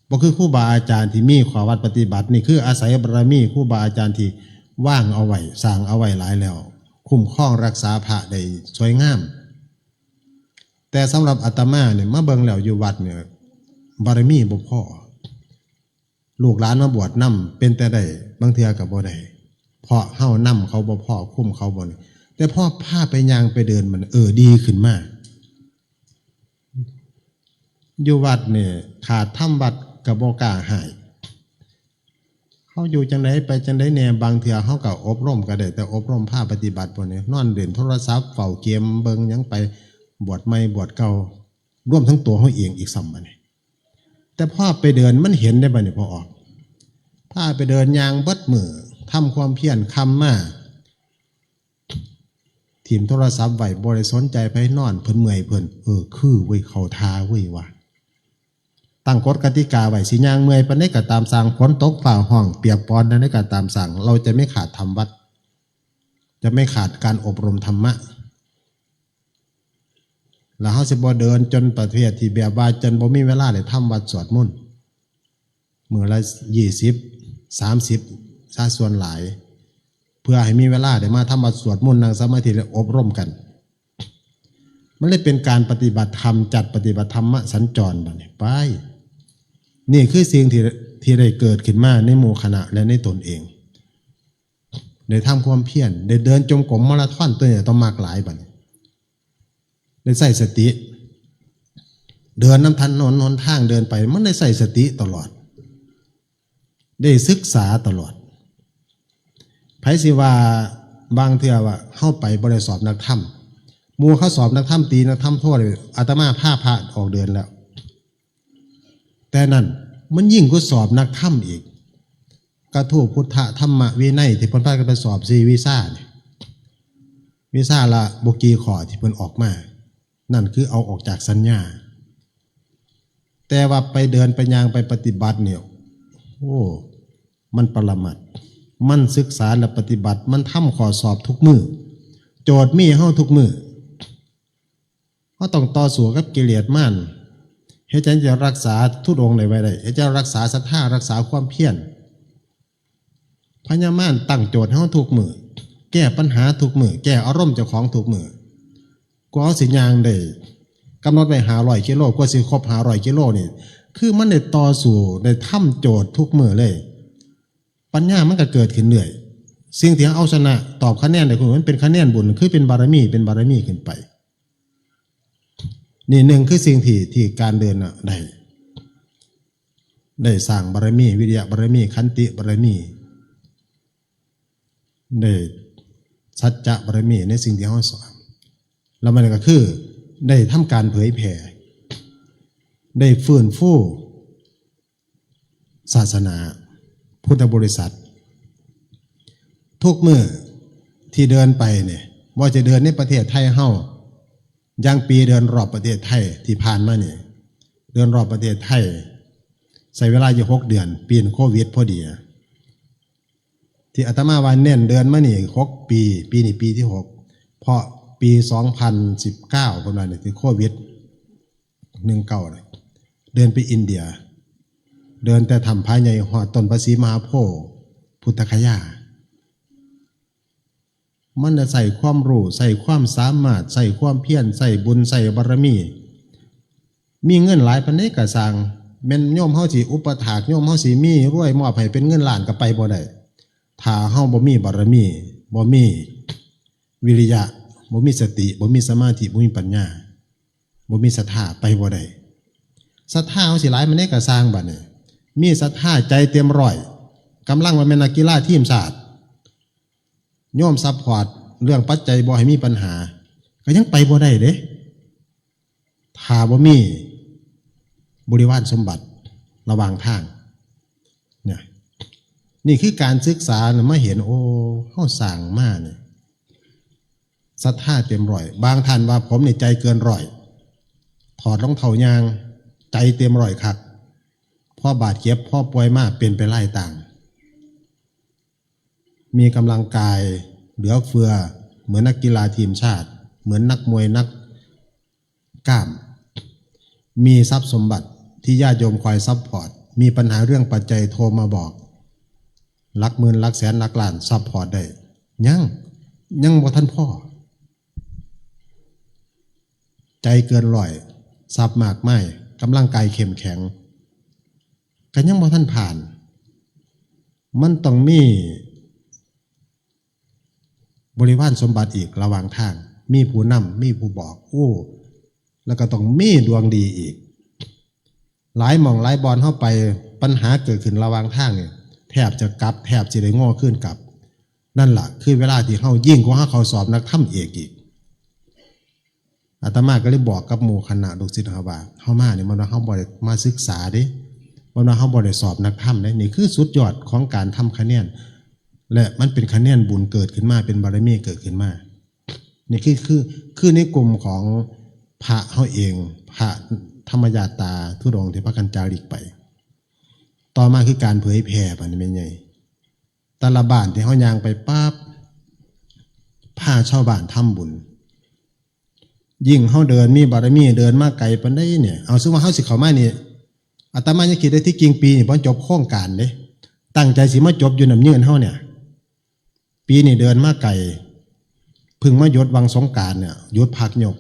บ่คือครูบาอาจารย์ที่มีข้อวัดปฏิบัตินี่คืออาศัยบารมีครูบาอาจารย์ที่ว่างเอาไว้สร้างเอาไว้หลายแล้วคุ้มครองรักษาพระได้สวยงามแต่สำหรับอาตมาเนี่ยมาเบิ่งแล้วอยู่วัดเนี่ยบารมีบ่พอลูกหลานมาบวชนำเป็นแต่ได้บางเทื่อก็บ่ได้เพราะเฮานำเขาบ่พอคุ้มเขาบ่นี่แต่พอพาไปย่างไปเดินมันดีขึ้นมาอยู่วัดเนี่ยขาดทำวัดก็บ่กล้าหายเฮาอยู่จังได๋ไปจังได๋แน่บางเทื่อเฮาก็อบรมก็ได้แต่อบรมภาคปฏิบัติบ่นี่นอนเล่นโทรศัพท์เฝ้าเกมเบิ่งหยังไปบวชใหม่บวชเก่ารวมทั้งตัวเฮาเองอีกซ้ำบัดนี้แต่พอไปเดินมันเห็นได้บัดนี้พอออกพาไปเดินยางเบิดมือทำความเพียรคำมาถิ่มโทรศัพท์ไว้บ่ได้สนใจไปนอนเพิ่นเมื่อยเพิ่นคือเว้ยเข้าทาเว้ยว่าตั้งกฎกติกาไว้สิย่างเมื่อยปานใดก็ตามสั่งฝนตกฟ้าห้องเปียกปอนนั้นก็ตามสั่งเราจะไม่ขาดทำวัดจะไม่ขาดการอบรมธรรมะแล้วเฮาสิบ่เดินจนประเภทที่แบบว่าจนบ่มีเวลาได้ทำวัดสวดมนต์มื้อละ20-30ซะส่วนหลายเพื่อให้มีเวลาได้มาทำวัดสวดมนต์นั่งสมาธิและอบรมกันมันเลยเป็นการปฏิบัติธรรมจัดปฏิบัติธรรมสัญจรบัดนี้ไปนี่คือสิ่งที่ได้เกิดขึ้นมาในหมู่คณะและในตนเองได้ทำความเพียรได้เดินจงกรมมาราธอนตัวนี้ต้องมากหลายบัดนี้ได้ใส่สติเดินน้ำทันนนทางเดินไปมันได้ใส่สติตลอดได้ศึกษาตลอดไผสิว่าบางเทื่อว่าเข้าไปบ่ได้สอบนักธรรมหมู่เขาสอบนักธรรมตีนักธรรมโทษเลยอาตมาพาพระออกเดินแล้วแต่นั่นมันยิ่งกว่าสอบนักธรรมอีกกระทู้พุทธธรรมวินัยที่เพิ่นพากันไปสอบ4วีซ่าเนี่ยวีซ่าละบ่กี่ข้อที่เพิ่นออกมานั่นคือเอาออกจากสัญญาแต่ว่าไปเดินไปย่างไปปฏิบัติเนี่ยมันปรมัตถ์มันศึกษาและปฏิบัติมันทำข้อสอบทุกมื้อโจทย์มีเฮาทุกมื้อเฮาต้องต่อสู้กับกิเลสมารเฮ็ดจังจะรักษาทุตองค์ได้ไว้ได้เฮ็ดจะรักษาศรัทธารักษาความเพียรพญามารตั้งโจทย์เฮาทุกมื้อแก้ปัญหาทุกมื้อแก้อารมณ์เจ้าของทุกมื้อก็เอาสิย่างได้ กำหนดไว้500 กิโลกว่าสิครบ500 กิโลนี่คือมันได้ต่อสู่ได้ทำโจทย์ทุกมื้อเลยปัญญามันก็เกิดขึ้นเรื่อยสิ่งที่เอาชนะตอบคะแนนได้คุณมันเป็นคะแนนบุญคือเป็นบารมีขึ้นไปนี่หนึ่งคือสิ่งที่การเดินได้สร้างบารมีวิริยะบารมีขันติบารมีได้สัจจะบารมีในสิ่งที่เขาสอนแล้วมันก็คือได้ทำการเผยแผ่ได้ฟื้นฟูศาสนาพุทธบริษัททุกมื้อที่เดินไปเนี่ยว่าจะเดินในประเทศไทยเฮาอย่างปีเดินรอบประเทศไทยที่ผ่านมาเนี่ยเดินรอบประเทศไทยใช้เวลาอยู่6 เดือนปีนโควิดพอดีที่อาตมาวันเน้นเดินมานี่6 ปีนี่ปีที่6เพราะปี2019ประมาณนี้ที่โควิด19เลยเดินไปอินเดียเดินแต่ทำพระใหญ่หอดต้นพระศรีมหาโพธิ์พุทธคยามันจะใส่ความรู้ใส่ความสามารถใส่ความเพียรใส่บุญใส่บารมีเงินหลายปานใดก็สร้างแม่นโยมเฮาสิอุปถากโยมเฮาสิมีรวยมอบให้เป็นเงินล้านก็ไปบ่ได้ถ้าเฮาบ่มีบารมีบ่มีวิริยะบ่มีสติบ่มีสมาธิบ่มีปัญญาบ่มีศรัทธาไปบ่ได้ศรัทธาเฮาสิหลายมันได้ก็สร้างบัดนี้มีศรัทธาใจเต็มร้อยกำลังว่าแม่นนักกีฬาทีมชาติโยมซัพพอร์ตเรื่องปัจจัยบ่ให้มีปัญหาก็ยังไปบ่ได้เด้ถ้าบ่มีบริวารสมบัติระหว่างทางเนี่ยนี่คือการศึกษามาเห็นโอ้เฮาสร้างมาเนี่ยศรัทธาเต็มร้อยบางท่านว่าผมนี่ใจเกินร้อยถอดรองเท้ายางใจเต็มร้อยคักพ่อบาดเจ็บพ่อป่วยมากเป็นไปไล่ต่างมีกำลังกายเหลือเฟือเหมือนนักกีฬาทีมชาติเหมือนนักมวยนักกล้ามมีทรัพย์สมบัติที่ญาติโยมคอยซัพพอร์ตมีปัญหาเรื่องปัจจัยโทรมาบอกหลักหมื่นหลักแสนหลักล้านซัพพอร์ตได้ยังบ่ทันพ่อใจเกินร้อยทรัพย์มากไม่กำลังกายเข้มแข็งก็ยังบ่ทันผ่านมันต้องมีบริวารสมบัติอีกระหว่างทางมีผู้นำมีผู้บอกโอ้แล้วก็ต้องมีดวงดีอีกหลายหม่องหลายบอลเข้าไปปัญหาเกิดขึ้นระหว่างทางเนี่ยแทบจะกลับแทบจะได้ง้อขึ้นกลับนั่นแหละคือเวลาที่เขายิ่งกว่าเขาสอบนักธรรมเอกอีกอาตมาก็เลยบอกกับหมู่คณะลูกศิษย์ว่าเขามาเนี่ยมันว่าเขาบ่ได้มาศึกษาดิมันว่าเขาบ่ได้สอบนักธรรมนี่คือสุดยอดของการทำคะแนนและมันเป็นคะแนนบุญเกิดขึ้นมาเป็นบารมีเกิดขึ้นมานี่คือในกลุ่มของพระเขาเองพระธรรมญาตาทุดงค์ที่พระกันจาริกไปต่อมาคือการเผยแผ่ปันนี้เป็นไงแต่ละบ้านที่เขายางไปปั๊บพาชาวบ้านทำบุญยิ่งเขาเดินมีบารมีเดินมาไกลปานได้เนี่ยเอาซึ่งว่าเขาสิเขามานี่อาตมายังคิดได้ที่กิ่งปีนี่พอจบโครงการเด้ตั้งใจสิมาจบอยู่น้ำเยื่นเขาเนี่ยปีนี่เดินมาไกลพึ่งมาหยุดวังสงกรานต์เนี่ยหยุดพักหยก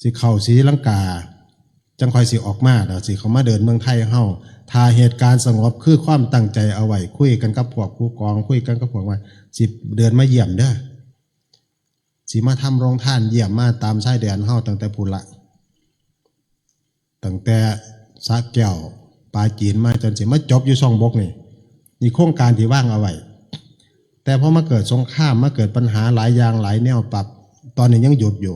สิเข้าศรีลังกาจังคอยสิออกมาแล้วสิเขามาเดินเมืองไทยเฮาถ้าเหตุการณ์สงบคือความตั้งใจเอาไว้คุยกันกับพวกผู้กองคุยกันกับพวกว่าสิเดินมาเยี่ยมเด้อสิมาทำโรงท่านเยี่ยมมาตามชายแดนเฮาตั้งแต่พุนละตั้งแต่สระแก้วปาจีนมาจนสิมาจบอยู่ช่องบกนี่โครงการที่ว่างเอาไว้แต่พอมาเกิดสงครามมาเกิดปัญหาหลายอย่างหลายแนวปรับตอนนี้ยังหยุดอยู่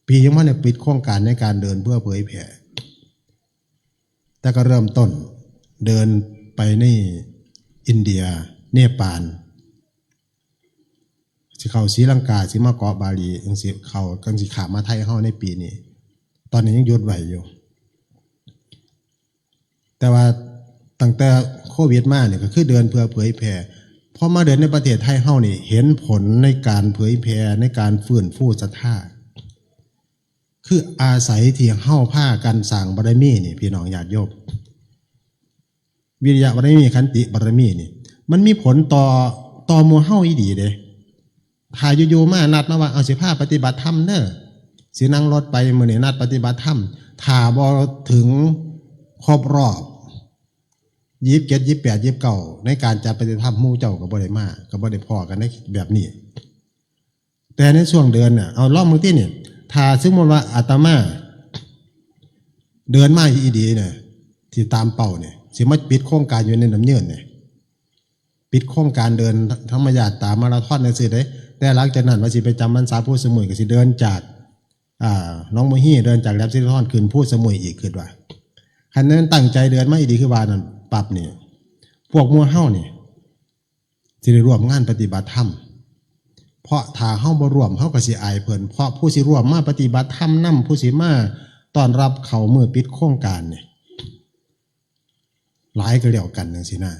ปียังไม่ได้ปิดโครงการในการเดินเพื่อเผยแผ่แต่ก็เริ่มต้นเดินไปในอินเดียเนปาลสิเข้าศรีลังกาสิมาเกาะบาหลีจังสิเข้าจังสิขามาไทยเฮาในปีนี้ตอนนี้ยังหยุดไว้อยู่แต่ว่าตั้งแต่โควิดมาเนี่ยก็คือเดินเพื่อเผยแผ่พอมาเดินในประเทศไทยเฮานี่เห็นผลในการเผยแผ่ในการฟื้นฟูศรัทธาคืออาศัยที่เฮาผ้ากันสร้างบารมีนี่พี่น้องญาติโยมวิริยะบารมีขันติบารมีนี่มันมีผลต่อหมู่เฮาอีดีเด้ถ้าอยู่ๆมานัดมาว่าเอาสิพาปฏิบัติธรรมเด้อ สินั่งรถไปมื้อนี้นัดปฏิบัติธรรมถ้าบ่ถึงครบรอบ27 28 29ในการจัดปฏิบัติธรรมหมู่เจ้าก็บ่ได้มาก็บ่ได้พ้อกันในแบบนี้แต่ในช่วงเดือนน่ะเอาลองมื้อที่นี่ถ้าสมมุติว่าอาตมาเดินมาอีดีเนี่ยที่ตามเป้าเนี่ยสิมาปิดโครงการอยู่ในน้ำเยื่นเนี่ยปิดโครงการเดินธรรมญาตรามาราธอนในสิได้แต่หลังจากนั้นว่าสิไปจำพรรษาผู้สมุยก็สิเดินจากน้องโมฮีเดินจากแหลมสิริธรขึ้นผู้สมุยอีกคือว่าคันนั้นตั้งใจเดินมาอีดีคือว่านั่นปรับนี่พวกมัวเฮ้านี่สิได้ร่วมงานปฏิบัติธรรมเพราะถ้าเฮ้าบ่ร่วมเฮ้าก็สิอายเพิ่นเพราะผู้สิร่วมมาปฏิบัติธรรมนำผู้สิมาต้อนรับเขาเมื่อปิดโครงการเนี่ยหลายก็เรียกกันจังซี่นะ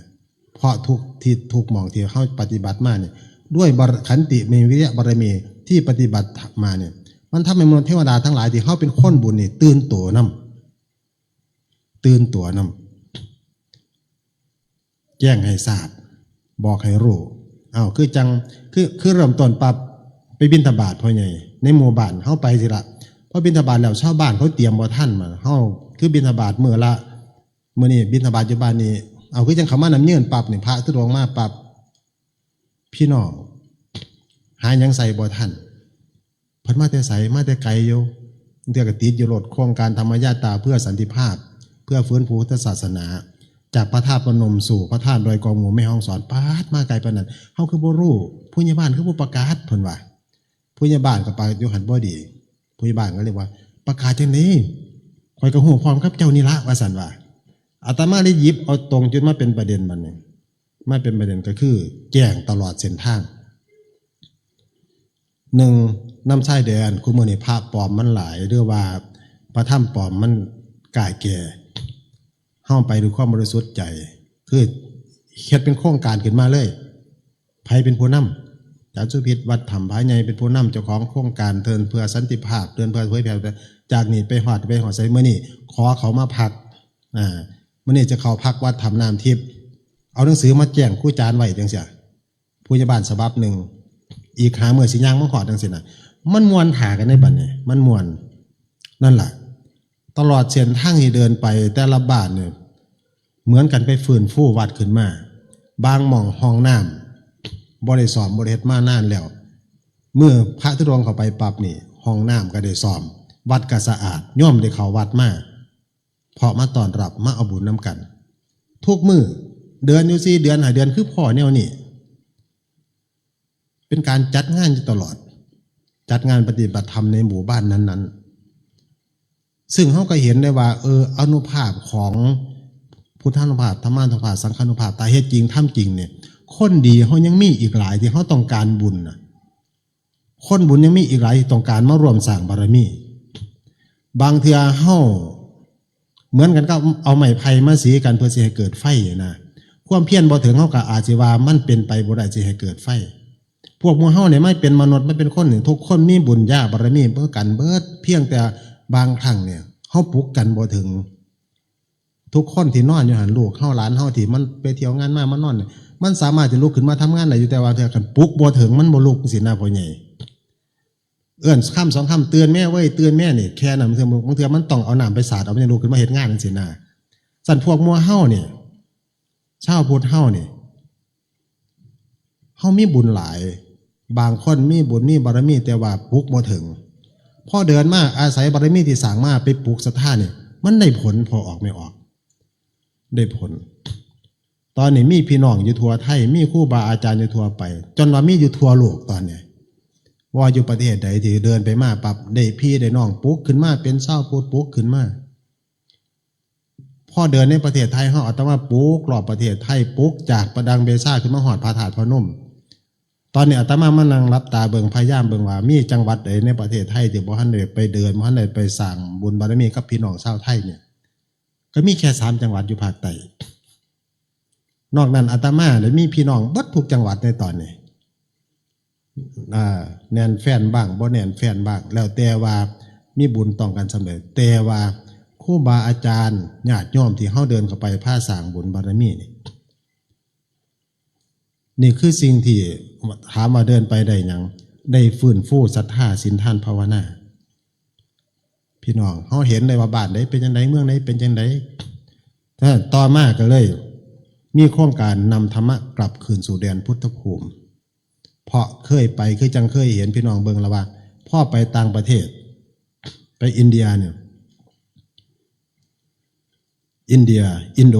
เพราะทุกหม่องที่เฮาปฏิบัติมาเนี่ยด้วยขันติมีวิริยะบารมีที่ปฏิบัติมาเนี่ยมันทำให้มนุษย์เทวดาทั้งหลายที่เฮาเป็นคนบุญนี่ตื่นตัวนำแจ้งให้ทราบบอกให้รู้คือจังคือเริ่มต้นปรับไปบิณฑบาตพ่อใหญ่ในหมู่บ้านเฮาไปสิละพอบิณฑบาตแล้วชาวบ้านเขาเตรียมบ่ทันมาเฮาคือบิณฑบาตมื้อนี้บิณฑบาตอยู่บ้านนี้คือจังเขามานำเยื่นปรับนี่พระทุดงมาปรับพี่น้องหาหยังใส่บ่ทันเพิ่นมาแต่ไสมาแต่ไกลอยู่เทื่อก็ติดอยู่รถโครงการธรรมญาตราเพื่อสันติภาพเพื่อฟื้นฟูพุทธศาสนาจากพระธาตุพนมสู่พระธาตุดอยกองหมู่แม่ฮ่องสอนปาดมาไกลปานนั้นเฮาคือบ่รู้ผู้ใหญ่บ้านคือบ่ประกาศเพิ่นว่าผู้ใหญ่บ้านก็ไปอยู่หันบ่ดีผู้ใหญ่บ้านก็เรียกว่าประกาศจังได๋ข่อยก็ฮู้พร้อมกับเจ้านี่ละว่าซั่นว่าอาตมาได้หยิบเอาตรงจนมาเป็นประเด็นบัดนี้มาเป็นประเด็นก็คือแจ้งตลอดเส้นทาง1น้ำชายแดนคุมื้อนี้พระปลอมมันหลายหรือว่าพระธรรมปลอมมันกล้าแก่เฮาไปด้วยความบริสุทธิ์ใจคือเฮ็ดเป็นโครงการขึ้นมาเลยไผเป็นผู้นำอาจารย์สุพิษวัดถ้ำผาใหญ่เป็นผู้นำเจ้าของโครงการเทินเพื่อสันติภาพเดินเพื่อเผยแผ่จากนี้ไปฮอดไสมื้อนี้ขอเขามาพักมื้อนี้จะเข้าพักวัดถ้ำน้ำทิพย์เอาหนังสือมาแจ้งครูอาจารย์ไว้จังซี่ผู้ใหญ่บ้านฉบับนึงอีกหามื้อสิย่างมาฮอดจังซี่น่ะมันม่วนหากันในบัดนี้มันม่วนนั่นล่ะตลอดเส้นทางที่เดินไปแต่ละบ้านเนี่ยเหมือนกันไปฟื้นฟูวัดขึ้นมาบางหม่องห้องน้ำบ่ได้ซ่อมบ่ได้เฮ็ดมานานแล้วเมื่อพระธุดงค์เข้าไปปรับนี่ห้องน้ำก็ได้ซ่อมวัดก็สะอาดโยมได้เข้าวัดมาเพราะมาต้อนรับมาเอาบุญนำกันทุกมื้อเดือนอยู่4เดือน5เดือนคือพ่อแนวนี้เป็นการจัดงานอยู่ตลอดจัดงานปฏิบัติธรรมในหมู่บ้านนั้นๆซึ่งเขาก็เห็นได้ว่าอนุภาพของพุทธานุภาพธรรมานุภาพสังฆานุภาพตาเหตุจริงทำจริงเนี่ยคนดีเขายังมีอีกหลายที่เขาต้องการบุญนะคนบุญยังมีอีกหลายที่ต้องการมารวมสร้างบารมีบางเทื่อเขาเหมือนกันก็เอาไม้ไผ่มาสีกันเพื่อจะให้เกิดไฟนะความเพียรบ่ถึงเขาก็อาจจะว่ามันเป็นไปบ่ได้จะให้เกิดไฟพวกหมู่เฮาเนี่ยไม่เป็นมนุษย์ไม่เป็นคนเนี่ยทุกคนมีบุญญาบารมีเพื่อกันเบิดเพียงแต่บางครั้งเนี่ยเฮาปลุกกันบ่ถึงทุกคนที่นอนอยู่หันลูกเฮาหลานเฮาที่มันไปเที่ยวงานมามันนอนเนี่ยมันสามารถจะลุกขึ้นมาทำงานได้อยู่แต่ว่าเทื่อกันปลุกบ่ถึงมันบ่ลุกสินะพ่อใหญ่เอื้อนค่ำ2ค่ำเตือนแม่เว้ยเตือนแม่นี่แค่นั้นบางเทื่อมันต้องเอาน้ำไปสาดเอามันจะลุกขึ้นมาเฮ็ดงานจังซี่นะสั่นพวกหมู่เฮาเนี่ยชาวพุทธเฮานี่เฮามีบุญหลายบางคนมีบุญมีบารมีแต่ว่าปลุกบ่ถึงพอเดินมาอาศัยบารมีที่สร้างมาไปปลุกศรัทธาเนี่ยมันได้ผลพอออกไม่ออกได้ผลตอนนี้มีพี่น้องอยู่ทั่วไทยมีครูบาอาจารย์อยู่ทั่วไปจนว่ามีอยู่ทั่วโลกตอนนี้ว่าอยู่ประเทศใดที่เดินไปมาปรับได้พี่ได้น้องปลุกขึ้นมาเป็นชาวพุทธปลุกขึ้นมาพอเดินในประเทศไทยเฮาเอาแต่ว่าปลุกรอบประเทศไทยปลุกจากประดังเบซ่าขึ้นมาฮอดพระธาตุพนมตอนนี้อาตมามานั่งรับตาเบิ่งพยายามเบิ่งว่ามีจังหวัดใดในประเทศไทยที่บ่ทันได้ไปเดินบ่ทันได้ไปสร้างบุญบารมีกับพี่น้องชาวไทยเนี่ยก็มีแค่3จังหวัดอยู่ภาคใต้นอกนั้นอาตมาได้มีพี่น้องเบิดทุกจังหวัดในตอนนี้แน่นแฟนบ้างบ่แน่นแฟนบ้างแล้วแต่ว่ามีบุญต้องกันสำเร็จแต่ว่าครูบาอาจารย์ญาติโยมที่เฮาเดินเข้าไปพาสร้างบุญบารมีนี่คือสิ่งที่ถามมาเดินไปได้หยังได้ฟื้นฟูศรัทธาศีลทานภาวนา พี่น้องเขาเห็นเลยว่าบ้านไหนเป็นจังไดเมืองไหนเป็นจังไดถ้าต่อมาก็เลยมีโครงการนำธรรมะกลับคืนสู่แดนพุทธภูมิเพราะเคยไปคือจังเคยเห็นพี่น้องเบิ่งแล้วว่าพ่อไปต่างประเทศไปอินเดียเนี่ยอินโด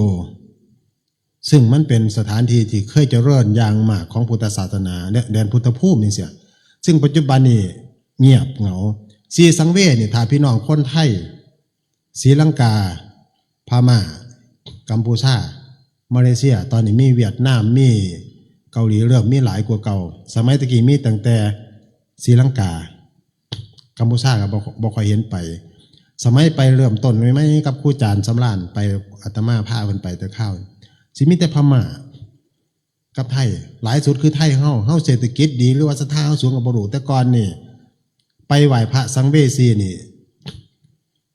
ซึ่งมันเป็นสถานที่ที่เคยเจริญอย่างมากของพุทธศาสนาและแดนพุทธภูมินี่เสียซึ่งปัจจุบันนี้เงียบเหงาสีสังเวชนี่ถ้าพี่น้องคนไทยศรีลังกาพม่ากัมพูชามาเลเซียตอนนี้มีเวียดนามมีเกาหลีเริ่มมีหลายกว่าเก่าสมัยตะกี้มีตั้งแต่ศรีลังกากัมพูชาก็บ่ค่อยเห็นไปสมัยไปเริ่มต้นไม่กับครูจารย์สำราญไปอาตมาพาเพิ่นไปแต่ข้าวสิมีแต่พม่ากับไทยหลายสุดคือไทยเฮาเศรษฐกิจดีหรือว่าศรัทธาเฮาสูงกับบรุแต่ก่อนนี่ไปไหว้พระสังเวสีนี่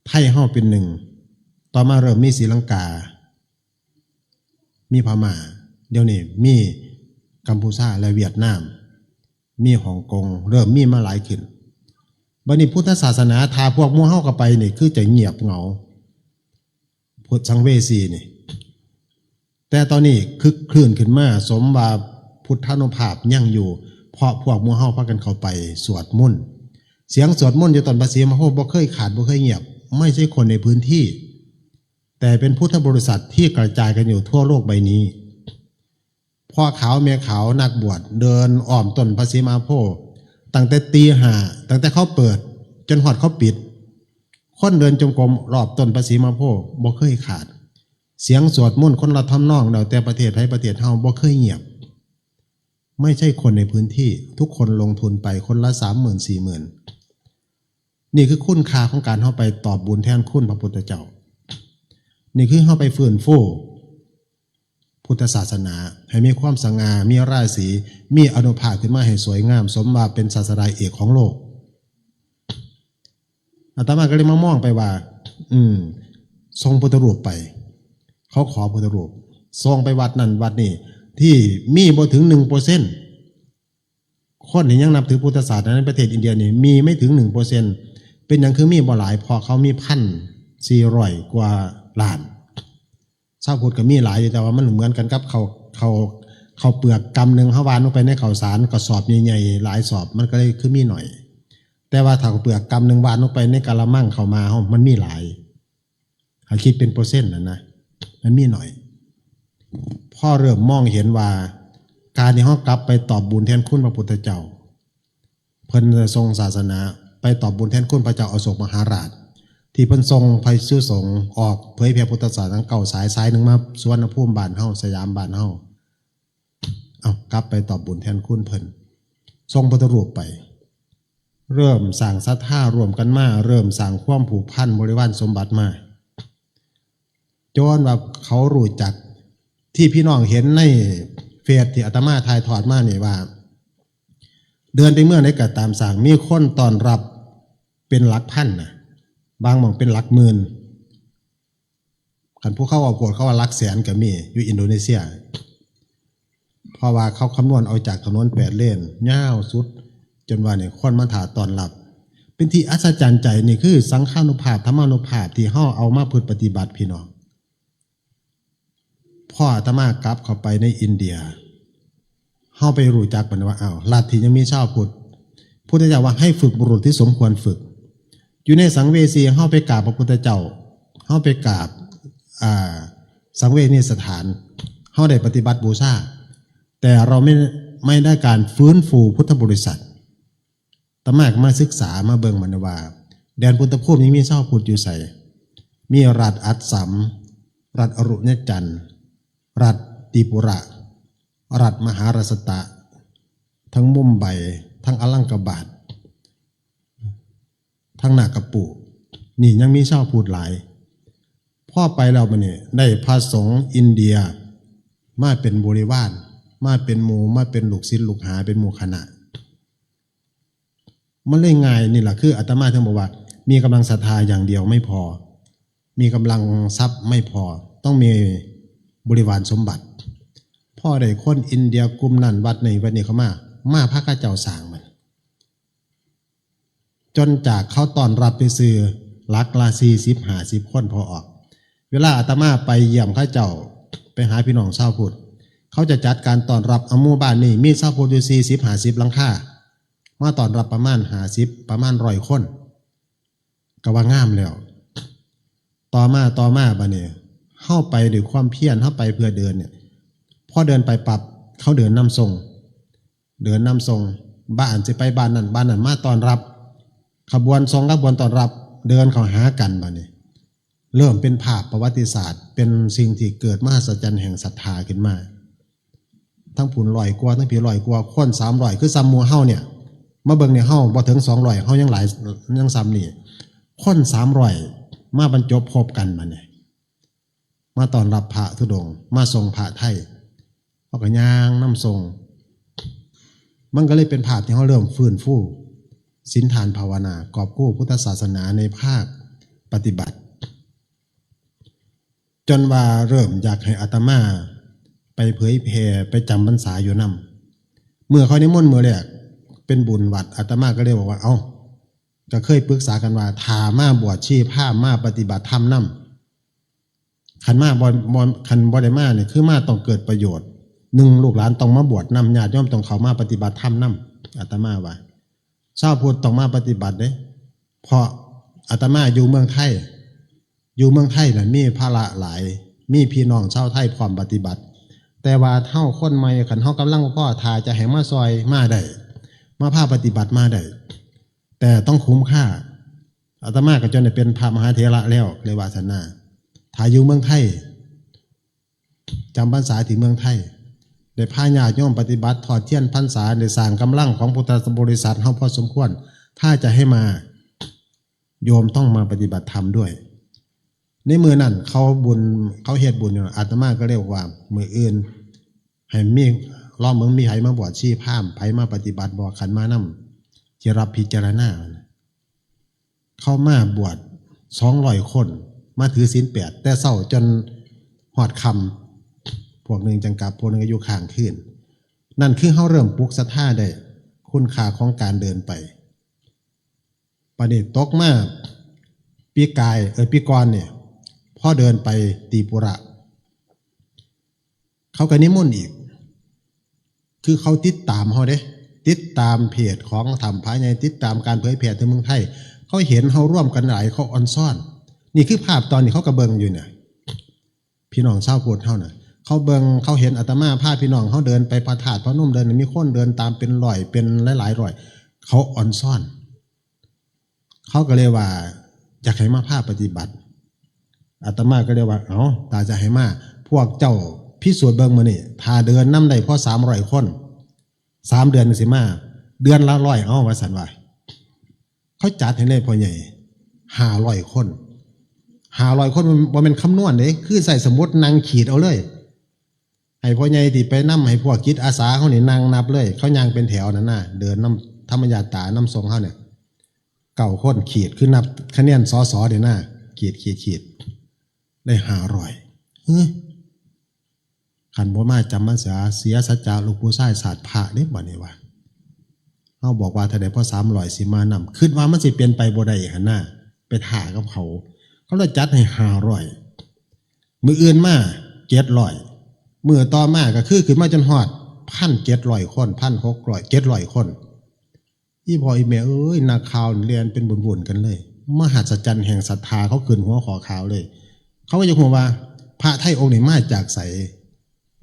ไทยเฮาเป็นหนึ่งต่อมาเริ่มมีศรีลังกามีพม่าเดี๋ยวนี้มีกัมพูชาและเวียดนามมีฮ่องกงเริ่มมีมาหลายขึ้นบัดนี้พุทธศาสนาทาพวกมู่เฮาเข้าไปนี่คือจะเงียบเหงาพุทธสังเวสีนี่แต่ตอนนี้คึกคลื่นขึ้นมาสมว่าพุทธานุภาพยั่งอยู่เพราะพวกมู่เฮาพากันเข้าไปสวดมนต์เสียงสวดมนต์อยู่ตอนพระศรีมโหบ่เคยขาดบ่เคยเงียบไม่ใช่คนในพื้นที่แต่เป็นพุทธบริษัทที่กระจายกันอยู่ทั่วโลกใบนี้พ่อขาวแม่ขาวนักบวชเดินอ้อมต้นพระศรีมโพธิ์ตั้งแต่ตี 5ตั้งแต่เขาเปิดจนหอดเขาปิดคนเดินจงกรมรอบต้นพระศรีมโพธิ์บ่เคยขาดเสียงสวดมนต์คนละทำนองแล้วแต่ประเทศไทยประเทศเฮาบ่เคยเงียบไม่ใช่คนในพื้นที่ทุกคนลงทุนไปคนละ 30,000 40,000นี่คือคุณค่าของการเฮาไปตอบบุญแทนคุณพระพุทธเจ้านี่คือเฮาไปฟื้นฟูพุทธศาสนาให้มีความสง่ามีราศีมีอานุภาพขึ้นมาให้สวยงามสมว่าเป็นศาสดาเอกของโลกอาตมาก็เลยมองไปว่าทรงพุทธรูปไปเขาขอพุทธรูปทรงไปวัดนั่นวัดนี่ที่มีบ่ถึง 1%คนที่ยังนับถือพุทธศาสนาในประเทศอินเดียนี่มีไม่ถึง 1%เป็นอย่างคือมีบ่หลายพอเขามี1,400 กว่าล้านชาวพุทธก็มีหลายแต่ว่ามันเหมือนกันกับเขาเปลือกกำหนึ่งเขาวานลงไปในข้าวสารกระสอบใหญ่ๆหลายสอบมันก็เลยคือมีหน่อยแต่ว่าถ้าเปลือกกำหนึ่งวานลงไปในกะละมังเข้ามามันมีหลายหาคิดเป็นเปอร์เซ็นต์นะมันมีหน่อยพ่อเริ่มมองเห็นว่าการที่เขากลับไปตอบบุญแทนคุณพระพุทธเจ้าเพิ่นทรงศาสนาไปตอบบุญแทนคุณพระเจ้าอโศกมหาราชที่เพิ่นทรงไผสุสงฆ์ออกเผยแผ่พุทธศาสนาเก่าสายหนึ่งมาสุวรรณภูมิบ้านเฮาสยามบ้านเฮากลับไปตอบบุญแทนคุณเพิ่นทรงพุทธรูปไปเริ่มสร้างศรัทธารวมกันมาเริ่มสร้างความผูกพันบริวารสมบัติมาจนว่าเขารู้จักที่พี่น้องเห็นในเฟซที่อาตมาถ่ายทอดมานี่ว่าเดินไปเมื่อไหนก็ตามสั่งมีคนต้อนรับเป็นหลักพันนะบางหม่องเป็นหลักหมื่นคันผู้เข้าเอาโกดเขาว่าหลักแสนก็มีอยู่อินโดนีเซียเพราะว่าเขาคำนวณเอาจากถนน8 เลนยาวสุดจนว่าเนี่ยคนมาถาต้อนรับเป็นที่อัศจรรย์ใจนี่คือสังฆานุภาพธรรมานุภาพที่เฮาเอามาพึ่งปฏิบัติพี่น้องพ่ออาตมากลับเข้าไปในอินเดียเฮาไปรู้จักมันว่าลัทธิยังมีชาวพุทธพุทธเจ้าว่าให้ฝึกบุรุษที่สมควรฝึกอยู่ในสังเวสีเฮาไปกราบพระพุทธเจ้าเฮาไปกราบสังเวชสถานเฮาได้ปฏิบัติบูชาแต่เราไม่ได้การฟื้นฟูพุทธบริษัทตมากมาศึกษามาเบิ่งมันว่าแดนพุทธภูมินี้มีชาวพุทธอยู่ใส่มีรัฐอัสสัมรัฐอรุณจันทร์รัฐติปุระรัฐมหาราชตะทั้งมุมไบทั้งอลังกบาททั้งนากระปุนี่ยังมีชาวพุทธหลายพ่อไปแล้วมันนี่ได้พระสงฆ์อินเดียมาเป็นบริวารมาเป็นหมู่มาเป็นลูกศิษย์ลูกหาเป็นหมู่คณะมันเลยง่ายนี่แหละคืออาตมาถึงบอกว่ามีกำลังศรัทธาอย่างเดียวไม่พอมีกำลังทรัพย์ไม่พอต้องมีบริวารสมบัติพ่อได้คนอินเดียกลุ่มนั้นวัดในวันนี้เขามาพระข้าเจ้าสร้างมันจนจากเขาตอนรับไปซื้อ หลักละ40-50คนพอออกเวลาอาตมาไปเยี่ยมข้าเจ้าไปหาพี่น้องชาวพุทธเขาจะจัดการต้อนรับหมู่บ้านนี่มีชาวพุทธอยู่40-50หลังคามาต้อนรับประมาณ50ประมาณ100คนก็ว่างามแล้วต่อมาบัดนี้เข้าไปด้วยความเพียรเข้าไปเพื่อเดินเนี่ยพอเดินไปปรับเขาเดินนำทรงบ้านจะไปบ้านนั้นมาต้อนรับขบวนทรงขบวนต้อนรับเดินเข้าหากันบัดนี้เริ่มเป็นภาพประวัติศาสตร์เป็นสิ่งที่เกิดมหัศจรรย์แห่งศรัทธาขึ้นมาทั้งผุน100 กว่าทั้งผี100 กว่าคน300คือซ้ำหมู่เฮาเนี่ยมาเบิ่งเนี่ยเฮาบ่ถึง200เฮายังหลายยังซ้ำนี่คน300มาบรรจบพบกันบัดนี้มาต้อนรับพระธุดงค์มาทรงพระไทยเขาก็ย่างนำทรงมันก็เลยเป็นภาพที่เขาเริ่มฟื้นฟูศีลทานภาวนากอบกู้พุทธศาสนาในภาคปฏิบัติจนว่าเริ่มอยากให้อาตมาไปเผยแผ่ไปจำพรรษาอยู่นำเมื่อเขานิมนต์มื้อแรกเป็นบุญวัดอาตมาก็เลยบอกว่าก็เคยปรึกษากันว่าถ้ามาบวชชีพามาปฏิบัติธรรมนำขันมาขันบ่ได้มาเนี่ยคือมาต้องเกิดประโยชน์1ลูกหลานต้องมาบวชนำญาติโยมต้องเข้ามาปฏิบัติธรรมนำอาตมาว่าชาวพุทธต้องมาปฏิบัติเด้เพราะอาตมาอยู่เมืองไทยน่ะมีภาระหลายมีพี่น้องชาวไทยพร้อมปฏิบัติแต่ว่าเฮาคนใหม่ขันเฮากำลังพ่อทาจะให้มาซอยมาได้มาพาปฏิบัติมาได้แต่ต้องคุ้มค่าอาตมาก็จนได้เป็นพระมหาเถระแล้วเลยวาสนาถ้าอยู่เมืองไทยจำพรรษาที่เมืองไทยได้พาญาติโยมปฏิบัติถอดเทียนพรรษาได้สร้างกำลังของพุทธบริษัทเฮาพอสมควรถ้าจะให้มาโยมต้องมาปฏิบัติธรรมด้วยในมือนั่นเขาเฮ็ดบุญอยู่อาตมาก็เรียกว่ามืออื่นให้มีล้อมเมืองมีไผมาบวชชีพามไผมาปฏิบัติบ่ขันมานำจะรับพิจารณาเข้ามาบวช200 คนมาถือศีล8แต่เศร้าจนหอดคำพวกหนึ่งจังกับพวกหนึ่งอยู่ข้างขึ้นนั่นคือเขาเริ่มปลุกศรัทธาได้คุณค่าของการเดินไปประเด็นตกมาปีก่อนเนี่ยพ่อเดินไปตีปุระเขาก็นิมนต์อีกคือเขาติดตามเขาเด้ติดตามเพจของธรรมภายในติดตามการเผยแผ่ที่เมืองไทยเขาเห็นเขาร่วมกันหลายเขาออนซ่อนนี่คือภาพตอนนี้เขากระเบิงอยู่เนี่ยพี่น้องชาวพุทธเท่าน่ะเขาเบิงเขาเห็นอาตมาพาพี่น้องเขาเดินไปพระธาตุพระนมเดินมีคนเดินตามเป็นร้อยเป็นหลายร้อยเขาออนซ่อนเขาก็เลยว่าอยากให้มาพาปฏิบัติอาตมาก็เลยว่าตาจะให้มาพวกเจ้าพิสูจน์เบิงมานี่ถ้าเดินน้ำได้พอ300 คน3 เดือนสิมาเดือนละ100ว่าสันว่าเขาจัดให้เลยพ่อใหญ่500 คนมันเป็นคำนวณเด้คือใส่สมุดนางขีดเอาเลยให้พ่อใหญ่ที่ไปนำให้พวกจิตอาสาเขานี่นางนับเลยเขายางเป็นแถวนั่นน่ะเดินน้ำธรรมญาตาน้ำทรงเขาเนี่ย9 คนขีดคือนับคะแนนสสเดี๋ยวหน้าขีดได้500ขันบ่มาจำมันเสียสัจจะลูกผู้ชายศาสตร์พระนี่บ่นี่ว่าเขาบอกว่าถ้าได้พอ300สิมานำคิดว่ามันสิเปลี่ยนไปบ่ได้หั่นน่ะไปถ่ากับเขาเลยจัดให้500มืออื่นมา700มือต่อมาก็คือขึ้นมาจนฮอด1,700 คน1,600 700 คนอีพ่ออีแม่นักข่าวเรียนเป็นบุญๆกันเลยมหัศจรรย์แห่งศรัทธาเขาขึ้นหัวขอข่าวเลยเขาก็จะบอกว่าพระไทยองค์นี้มาจากไส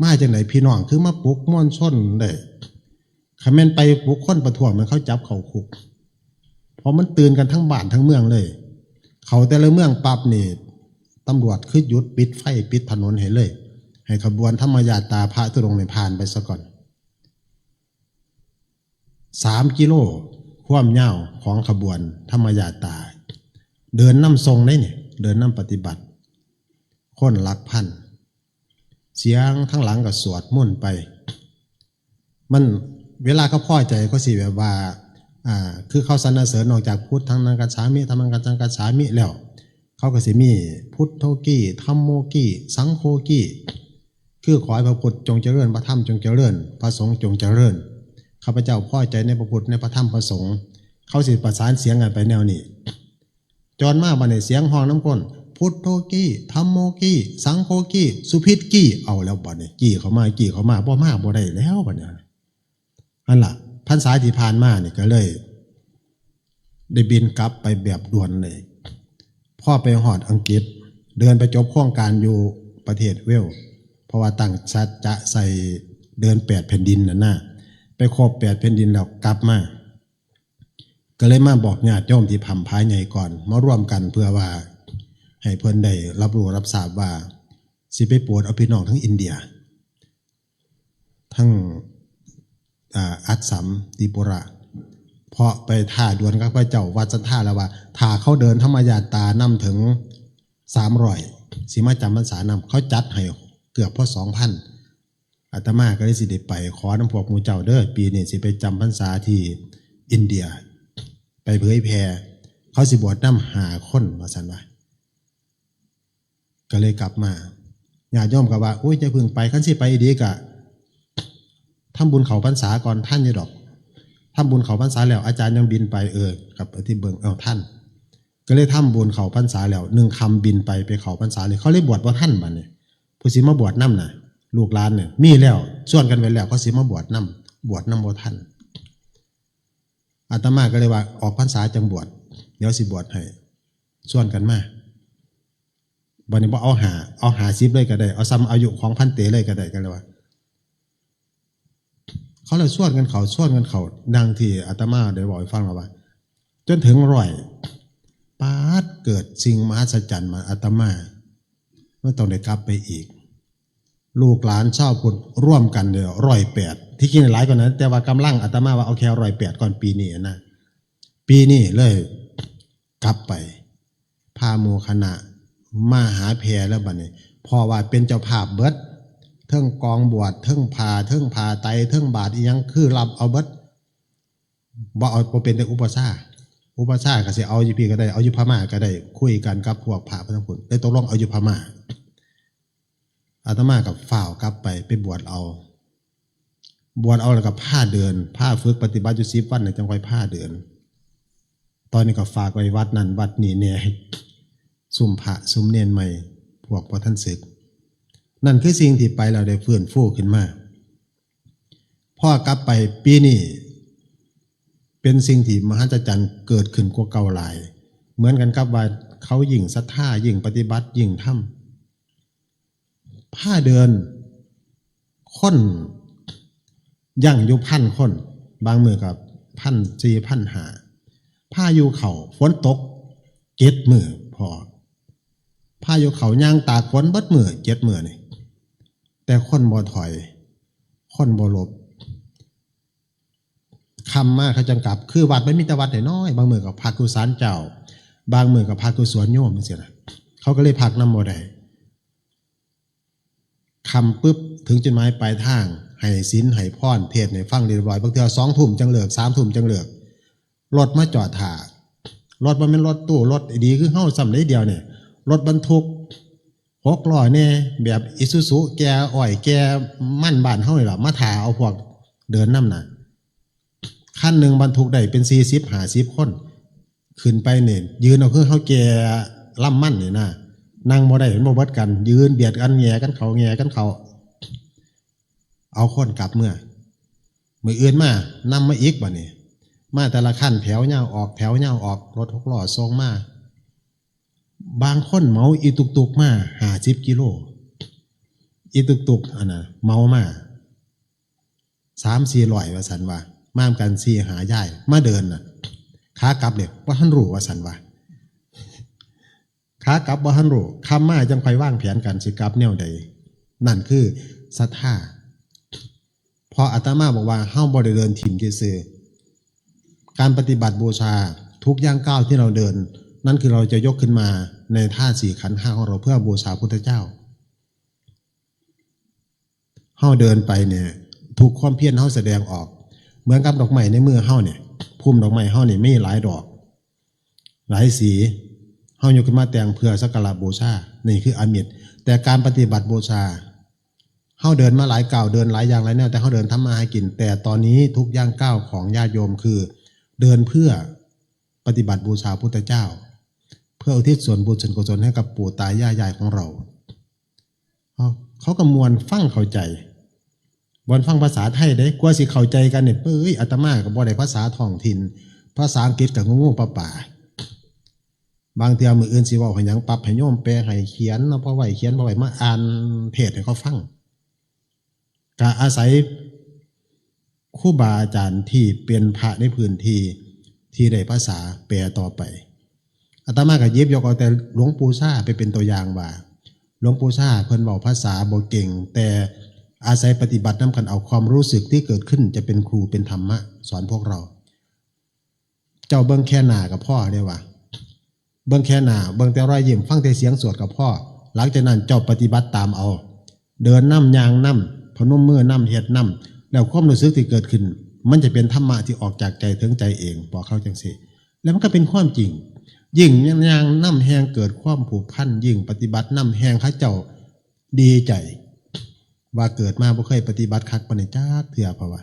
มาจากไหนพี่น้องคือมาปลุกม่วนชนได้คำแม่นไปปลุกคนประท้วงมันเขาจับเขาคุกเพราะมันตื่นกันทั้งบ้านทั้งเมืองเลยเขาแต่ละเมืองปั๊บนี่ตำรวจคือหยุดปิดไฟปิดถนนให้เลยให้ขบวนธรรมญาตาพระธุดงค์ผ่านไปซะก่อน3 กิโลความยาวของขบวนธรรมญาตาเดินนำทรงได้เนี่ยเดินนำปฏิบัติคนหลักพันเสียงทั้งหลังก็สวดมนต์ไปมันเวลาเขาพอใจเขาสิแบบว่าคือเขาสรรเสริญนอกจากพุทธทางนังกัจฉามิธรรมังกัจฉามิแล้วเขาก็สิมีพุทโธกี้ธัมโมกี้สังโฆกี้คือขอให้พระพุทธจงเจริญพระธรรมจงเจริญพระสงฆ์จงเจริญข้าพเจ้าพอใจในพระพุทธในพระธรรมพระสงฆ์เขาสิประสานเสียงกันไปแนวนี้ จอนมาบัดนี้เสียงห้องน้ำก้นพุทโธกี้ธัมโมกี้สังโฆกี้สุพิษกี้เอาแล้วบัดนี้กี้เขามาบ่มาบ่ได้แล้วบัดนี้อันล่ะพรรษาที่ผ่านมานี่ก็เลยได้บินกลับไปแบบด่วนเลยพ่อไปฮอดอังกฤษเดินไปจบโครงการอยู่ประเทศเวลเพราะว่าตั้งสัจจะใส่เดิน8 แผ่นดินน่ะไปครบ8 แผ่นดินแล้วกลับมาก็เลยมาบอกญาติโยมที่พำพายใหญ่ก่อนมาร่วมกันเพื่อว่าให้เพิ่นได้รับรู้รับทราบว่าสิไปโปรดเอาพี่น้องทั้งอินเดียทั้งอัสสัมติปุระเพราะไปท่าดวนกับพระเจ้าวัดสันท่าแล้วว่าท่าเขาเดินธรรมญาตานำถึง300สิมาจำพรรษานำเขาจัดให้เกือบพอ 2,000 อาตมาก็เลยสิได้ไปขอน้ำพวกหมู่เจ้าเด้อปีนี้สิไปจำพรรษาที่อินเดียไปเผยแผ่เขาสิบวชน้ำ5 คนว่าซั่นว่าก็เลยกลับมาญาติโยมก็ว่าอุ้ยจะพึ่งไปคันสิไปดีกะทำบุญเขาพรรษาก่อนท่านอยู่ดอกทำบุญเขาพรรษาแล้วอาจารย์ยังบินไปกับที่เบิงท่านก็เลยทำบุญเขาพรรษาแล้ว1 ค่ำบินไปเขาพรรษาเลยเขาเลยบวชว่าท่านบัดนี้ผู้สิมาบวชน้ำน่ะลูกหลานเนี่ยมีแล้วส่วนกันไว้แล้วเขาสิมาบวชน้ำบ่ท่านอาตมาก็เลยว่าออกพรรษาจังบวชเดี๋ยวสิบวชให้ส่วนกันมาบัดนี้บ่เอาหา10เลยก็ได้เอาซ้ำอายุของพันเตเลยก็ได้กันเลยว่าเขาเลยส่วนกันเขาดังที่อาตมาได้บอกให้ฟังแล้วว่าจนถึง100ปาดเกิดสิ่งมหัศจรรย์มาอาตมาไม่ต้องได้กลับไปอีกลูกหลานชาวพุทธร่วมกันเดียว108ที่กินหลายกว่านั้นแต่ว่ากำลังอาตมาว่าเอาแค่108ก่อนปีนี้นะปีนี้เลยกลับไปพาหมู่คณะมาหาแพรแล้วบัดนี้พอว่าเป็นเจ้าภาพเบิดเทิงกองบวชเทิงพาไตเทิงบาทอีหยังคือรับเอาเบิดบ่เอาบ่เป็นแต่อุปสาก็สิเอาอยู่พี่ก็ได้เอาอยู่พม่าก็ได้คุยกันกับพวกพระพุทธคุณได้ตกลงเอาอยู่พม่าอาตมากับฝ่าวกลับไปบวชเอาแล้วก็ผ้าเดินผ้าฝึกปฏิบัติอยู่10 วันเนี่ยจังค่อยผ้าเดินตอนนี้ก็ฝากไว้วัดนั้นวัดนี้เนี่ยซุ่มพระซุ่มเนนใหม่พวกพอท่านศึกนั่นคือสิ่งที่ไปเราได้ฟื้นฟูขึ้นมาพ่อกลับไปปีนี้เป็นสิ่งที่มหัศจรรย์เกิดขึ้นกว่าเก่าหลายเหมือนกันกับว่าเขายิ่งศรัทธายิ่งปฏิบัติยิ่งทำผ้าเดินคนยั่งอยู่1,000 คนบางมือกับ1,400 1,500ผ้าอยู่เขาฝนตก7 มื้อพอผ้าอยู่เขาย่างตากฝนเบิดมื้อ7 มื้อนี่แต่คนบ่ถอยคนบ่หลบคำมาเขาจังกลับคือวัดไม่มีแต่วัดน้อยบางมือกับพักกุศลเจ้าบางมือกับพักกุศลโยมนี่สินะเขาก็เลยพักน้ำบ่ได้คำปุ๊บถึงจุดหมายปลายทางให้ศีลให้พรเทศน์ให้ฟังเรียบร้อยบางที2 ทุ่มจังเลิก3 ทุ่มจังเลิกรถมาจอดถ่ารถมันเป็นรถตู้รถดีคือเฮ้าซ้ำได้เดียวเนี่ยรถบรรทุก6 ล้อเนี่ยแบบอิซูซุแกอ้อยแกมั่นบ้านเฮ้าเลยหรอมาถ่าเอาพวกเดินน้ำหนักขั้นหนึ่งบรรทุกได้เป็น40-50 คนขึ้นไปเนี่ยยืนเอาคือเขาแกล่ำมั่นเนี่ยนะนั่งบ่ได้เห็นบ่เบิดกันยืนเบียดกันแง่กันเขาเอาคนกลับเมื่ออื่นมานำมาอีกบ่เนี่ยมาแต่ละขั้นแถวเงาออกรถ6 ล้อทรงมาบางคนเมาอีตุกมา50 กิโลอีตุกอันน่ะเมามา3-400ว่าสันว่าม่ามกัน4 หาย่ายมาเดินน่ะขากลับเนี่ยว่าท่านรู้ว่าสันว่าขากลับว่าท่านรู้คำมาจังค่อยว่างแผนกันสิกลับแนวใดนั่นคือศรัทธาพออาตมาบอกว่าเฮ้าบ่ได้เดินถิ่มซื่อการปฏิบัติบูชาทุกย่างก้าวที่เราเดินนั่นคือเราจะยกขึ้นมาในธาตุ4 ขันธ์ 5ของเราเพื่อบูชาพุทธเจ้าเฮ้าเดินไปเนี่ยทุกความเพียรเฮ้าแสดงออกเหมือนกับดอกไม้ในมือเฮ้าเนี่ยพุ่มดอกไม้เฮ้านี่ไม่หลายดอกหลายสีเฮ้ายกขึ้นมาแต่งเพื่อสักการะบูชานี่คืออามิตรแต่การปฏิบัติบูชาเฮ้าเดินมาหลายก้าวเดินหลายอย่างหลายแนวแต่เฮ้าเดินทำมาหากินแต่ตอนนี้ทุกย่างก้าวของญาติโยมคือเดินเพื่อปฏิบัติบูชาพุทธเจ้า เพื่ออุทิศส่วนบุญส่วนกุศลให้กับปู่ตายายายของเราเขาก็มวนฟังเข้าใจบอนฟังภาษาไทยได้กว่าสิเข้าใจกันเนี่ยอาตมากับบ่ได้ภาษาท้องถิ่นภาษาอังกฤษกับงูป่าบางเทีมืออื่นสิว่าให้หยังปรับให้โยมแปลให้เขียนเนาะพอไหวเขียนพอไหวมาอ่านเทศให้เขาฟังก็อาศัยครูบาอาจารย์ที่เป็นพระในพื้นที่ที่ได้ภาษาแปลต่อไปอาตมาก็ยิบยกเอาแต่หลวงปู่ซ่าไปเป็นตัวอย่างว่าหลวงปู่ซ่าเพิ่นบอกภาษาบ่เก่งแต่อาศัยปฏิบัตินำกันเอาความรู้สึกที่เกิดขึ้นจะเป็นครูเป็นธรรมะสอนพวกเราเจ้าเบิ่งแค่หน้ากับพ่อได้ว่าเบิ่งแค่หน้าเบิ่งแต่รอยยิ้มฟังแต่เสียงสวดกับพ่อหลังจากนั้นเจ้าปฏิบัติตามเอาเดินน้ำยางน้ำพนมมือน้ำเฮ็ดน้ำแล้วความรู้สึกที่เกิดขึ้นมันจะเป็นธรรมะที่ออกจากใจถึงใจเองบอกเข้าจังสิแล้วมันก็เป็นความจริงยิ่งยางน้ำแหงเกิดความผูกพันยิ่งปฏิบัติน้ำแหงข้าเจ้าดีใจว่าเกิดมาบ่เคยปฏิบัติคักปานนี้จักเถื่อเพราะว่า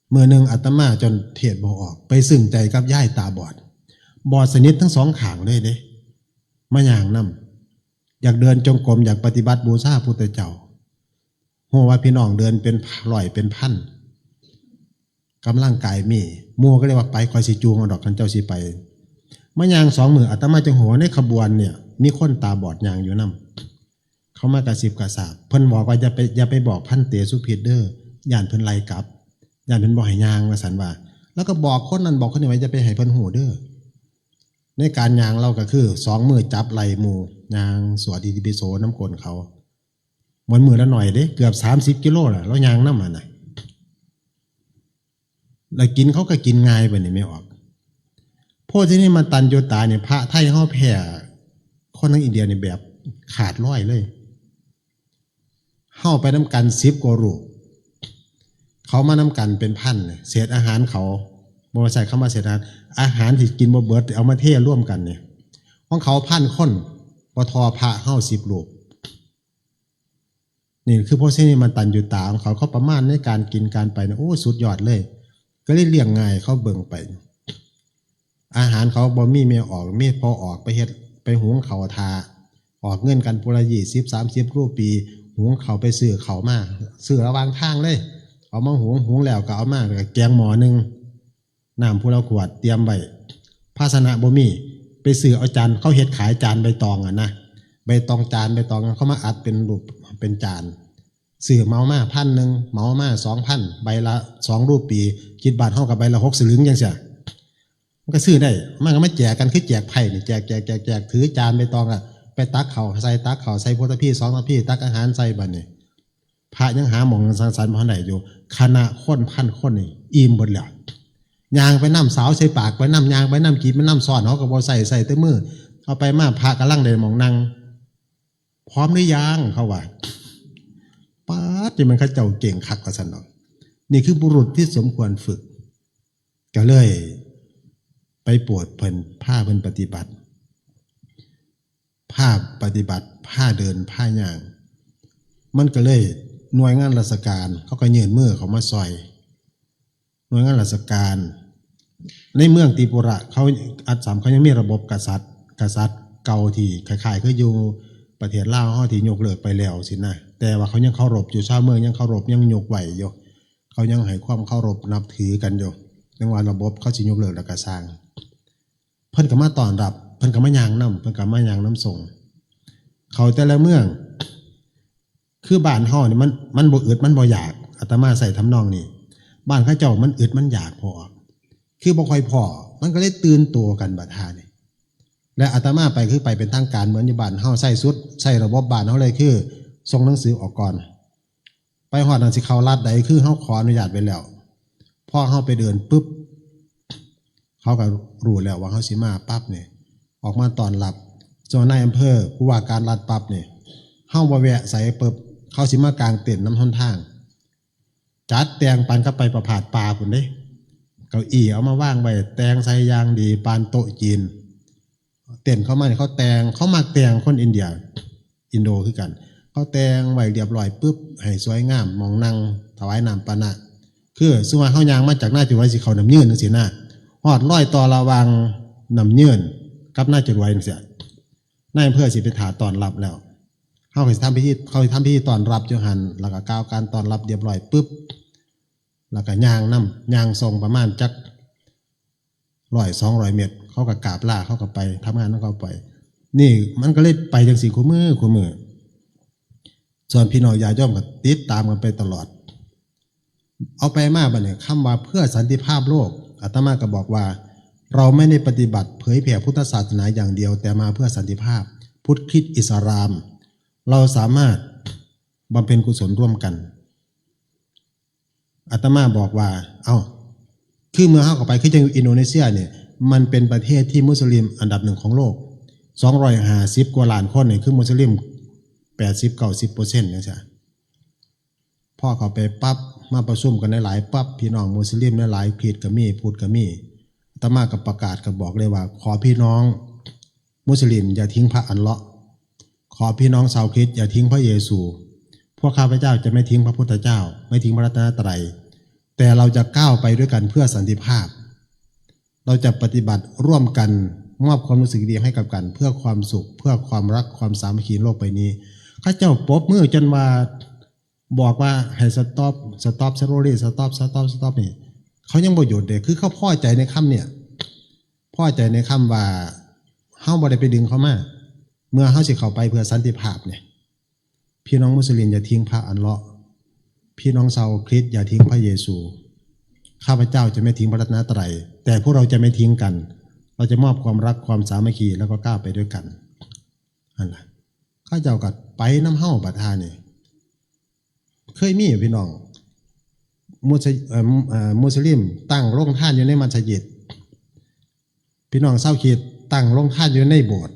เมื่อหนึ่งอาตมาจนเทศบ่ออกไปซึ้งใจกับย่ายตาบอดสนิททั้งสองข้างเลยเด้มาย่างน้ำอยากเดินจงกรมอยากปฏิบัติบูชาพุทธเจ้าหัวว่าพี่น้องเดินเป็นร้อยเป็นพันกำลังกายมีมู่ก็เรียกว่าไปคอยสิจูงเอาดอกคันเจ้าสิไปมาย่างสองมืออาตมาจังหัวในขบวนเนี่ยมีคนตาบอดย่างอยู่น้ำเขามากระซิบกระซาบเพิ่นบอกว่าอย่าไปบอกพันเตสุพิเดอร์ย่านเพิ่นไล่กลับย่านเพิ่นบอกให้ย่างว่าสันว่าแล้วก็บอกคนนั้นบอกคนนี้ว่าจะไปให้เพิ่นหูเด้อในการย่างเราก็คือสองมือจับไหล่หมู่ย่างสวดอิติปิโสน้ำกลนเขาวันมือละหน่อยเด้เกือบ30 กิโลล่ะแล้วย่างน้ำมันน่ะแล้วกินเขาก็กินง่ายไปนี่ไม่ออกพวกที่นี่มาตันโยตาเนี่ยพระไทยเขาแผ่คนทั้งอินเดียในแบบขาดร้อยเลยเข้าไปน้ำกัน10 กว่ารูปเขามาน้ำกันเป็นพันเศษอาหารเขาบริษัทเข้ามาเศษอาหารที่กินบ่เบิดเอามาเทร่วมกันเนี่ยของเขา1,000 คนปทพระเข้า10 รูปนี่คือพวกที่นี่มาตันโยตาของเขาประมาณในการกินการไปนะโอ้สุดยอดเลยก็เลยเลี้ยงง่ายเขาเบิ่งไปอาหารเขาบ่มีเมียออกมีพอออกไปเฮ็ดไปหุงเขาทาออกเงินกันปุระ20-30 รูปีหุงเขาไปซื้อเขามาซื้อระวางทางเลยเอามาหุงแล้วก็เอามาแกงหม้อนึงน้ำผู้ละขวดเตรียมไว้ภาชนะบ่มีไปซื้อเอาจานเขาเฮ็ดขายจานใบตองนะใบตองจานใบตองเขามาอัดเป็นรูปเป็นจานซื้อเมามา1,000เมามา 2,000 ใบละ2 รูปีคิดบาทเท่ากับใบละ6 สลึงจังซี่มันก็ซื้อได้มันก็มาแจกกันคือแจกไผ่นี่แจกถือจานใบตองอ่ะไปตักเขาใส่พุทธพี่2 ทัพพี่ตักอาหารใส่บัดนี้พระยังหาหม่องสันๆบ่ทันได้อยู่คณะคน1,000 คนนี่อิ่มหมดแล้วยางไปน้ำสาวใส่ปากไปน้ำยางไปน้ำกีบไปน้ำซ้อนเขาก็บ่ใส่แต่มือเอาไปมาพระกำลังได้หม่องนั่งพร้อมหรือยังเขาว่าป๊าดนี่มันเขาเจ้าเก่งคักกว่าซั่นดอกนี่คือบุรุษที่สมควรฝึกก็เลยไปปวดเพิ่นผ้าเพิ่นปฏิบัติผ้าปฏิบัติผ้าเดินผ้าย่างมันก็เลยหน่วยงานราชการเขาก็ยื่นมือเขามาซอยหน่วยงานราชการในเมืองตรีปุระเขาอัดสามเขายังมีระบบกษัตริย์เก่าที่คล้ายๆคืออยู่ประเทศลาวเฮาที่ยกเลิกไปแล้วสินะแต่ว่าเขายังเคารพอยู่ชาวเมืองยังเคารพยังยกไหวอยู่เขายังให้ความเคารพนับถือกันอยู่จังว่าระบบเขาสิยกเลิกแล้วก็สร้างเพิ่นก็มาต้อนรับเพิ่นก็มาย่างน้ำเพิ่นก็มาย่างน้ำส่งเขาแต่ละเมืองคือบ้านเฮานี่มันบ่อึดมันบ่อยากอาตมาใส่ทำนองนี้บ้านเขาเจ้ามันอึดมันอยากพอคือบ่ค่อยพอมันก็เลยตื่นตัวกันบัดหานี่และอาตมาไปคือไปเป็นทางการเหมือนอยู่บ้านเฮาใส่สุดใส่ระบบบ้านเฮาเลยคือส่งหนังสือออกก่อนไปฮอดนั่นสิเข้ารัฐใดคือเฮาขออนุญาตไว้แล้วพอเฮาไปเดินปุ๊บเขาก็รู้แล้วว่าเขาสิมาปั๊บเนี่ยออกมาต้อนรับเจ้านายอำเภอผู้ว่าการรัฐปั๊บเนี่ยเฮาบ่แวะใส่ปุ๊บเขาสิมากลางเต็นท์น้ำหนทางจัดแต่งปานกับไปประพาสป่าพุ่นเด้เก้าอี้เอามาวางไว้แต่งใส่ยางดีปานโต๊ะจีนเต็นท์เขามาเนี่ยเขาแต่งเขามักแต่งคนอินเดียอินโดคือกันเขาแต่งไว้เรียบร้อยปุ๊บให้สวยงามมองนั่งถวายน้ำปานะคือสมมุติว่าเฮายางมาจากหน้าจุดไว้สิเขาน้ำยืนจังซี่นะฮอดร้อยต่อระวัง นำเยื่นกับนายจรวยเสียนายอำเภอสิไปถาตอนรับแล้วเขาไปทำพิธีตอนรับโยหันแล้วก็กล่าวการตอนรับเรียบร้อยปุ๊บแล้วก็ย่างน้ำย่างทรงประมาณจัก100-200 เมตรเขาก็กราบลาเขาก็ไปทำงานของเขาไปนี่มันก็เลยไปจังสี่คู่มือส่วนพี่น้องญาติโยมก็ติดตามกันไปตลอดเอาไปมาบัดเนี่ยคำว่าเพื่อสันติภาพโลกอาตมาก็บอกว่าเราไม่ได้ปฏิบัติเผยแผ่พุทธศาสนาอย่างเดียวแต่มาเพื่อสันติภาพพุทธคริสต์อิสลามเราสามารถบำเพ็ญกุศลร่วมกันอาตมาบอกว่าคือเมื่อเข้าไปคือจังอินโดนีเซียเนี่ยมันเป็นประเทศที่มุสลิมอันดับหนึ่งของโลก250 กว่าล้านคนเนี่ยคือมุสลิม80-90%นี่ใช่พ่อเขาไปปั๊บมาประชุมกันในหลายปั๊บพี่น้องมุสลิมในหลายคริสต์ก็มีพุทธก็มีอาตมาก็ประกาศก็บอกเลยว่าขอพี่น้องมุสลิมอย่าทิ้งพระอัลเลาะห์ขอพี่น้องชาวคริสต์อย่าทิ้งพระเยซูพวกข้าพเจ้าจะไม่ทิ้งพระพุทธเจ้าไม่ทิ้งพระรัตนตรัยแต่เราจะก้าวไปด้วยกันเพื่อสันติภาพเราจะปฏิบัติร่วมกันมอบความรู้สึกดีให้กับกันเพื่อความสุขเพื่อความรักความสามัคคีโลกใบนี้ข้าเจ้าปรบมือจนว่าบอกว่าให้สต็อปสโลลี่สต็อปนี่เขายังบ่หยุดเด็กคือเขาพอใจในคำเนี่ยพอใจในคำว่าเฮาบ่ได้ไปดึงเขามาเมื่อเฮาสิเข้าไปเพื่อสันติภาพเนี่ยพี่น้องมุสลิมอย่าทิ้งพระอัลเลาะห์พี่น้องชาวคริสต์อย่าทิ้งพระเยซูข้าพเจ้าจะไม่ทิ้งพระรัตนตรัยแต่พวกเราจะไม่ทิ้งกันเราจะมอบความรักความสามัคคีแล้วก็ก้าวไปด้วยกันนั่นแหละข้าเจ้าก็ไปน้ำเฮ้าประทานนี่เคยมีพี่น้องมุสลิมตั้งโรงท่านอยู่ในมัสยิดพี่น้องชาวคริสต์ตั้งโรงท่านอยู่ในโบสถ์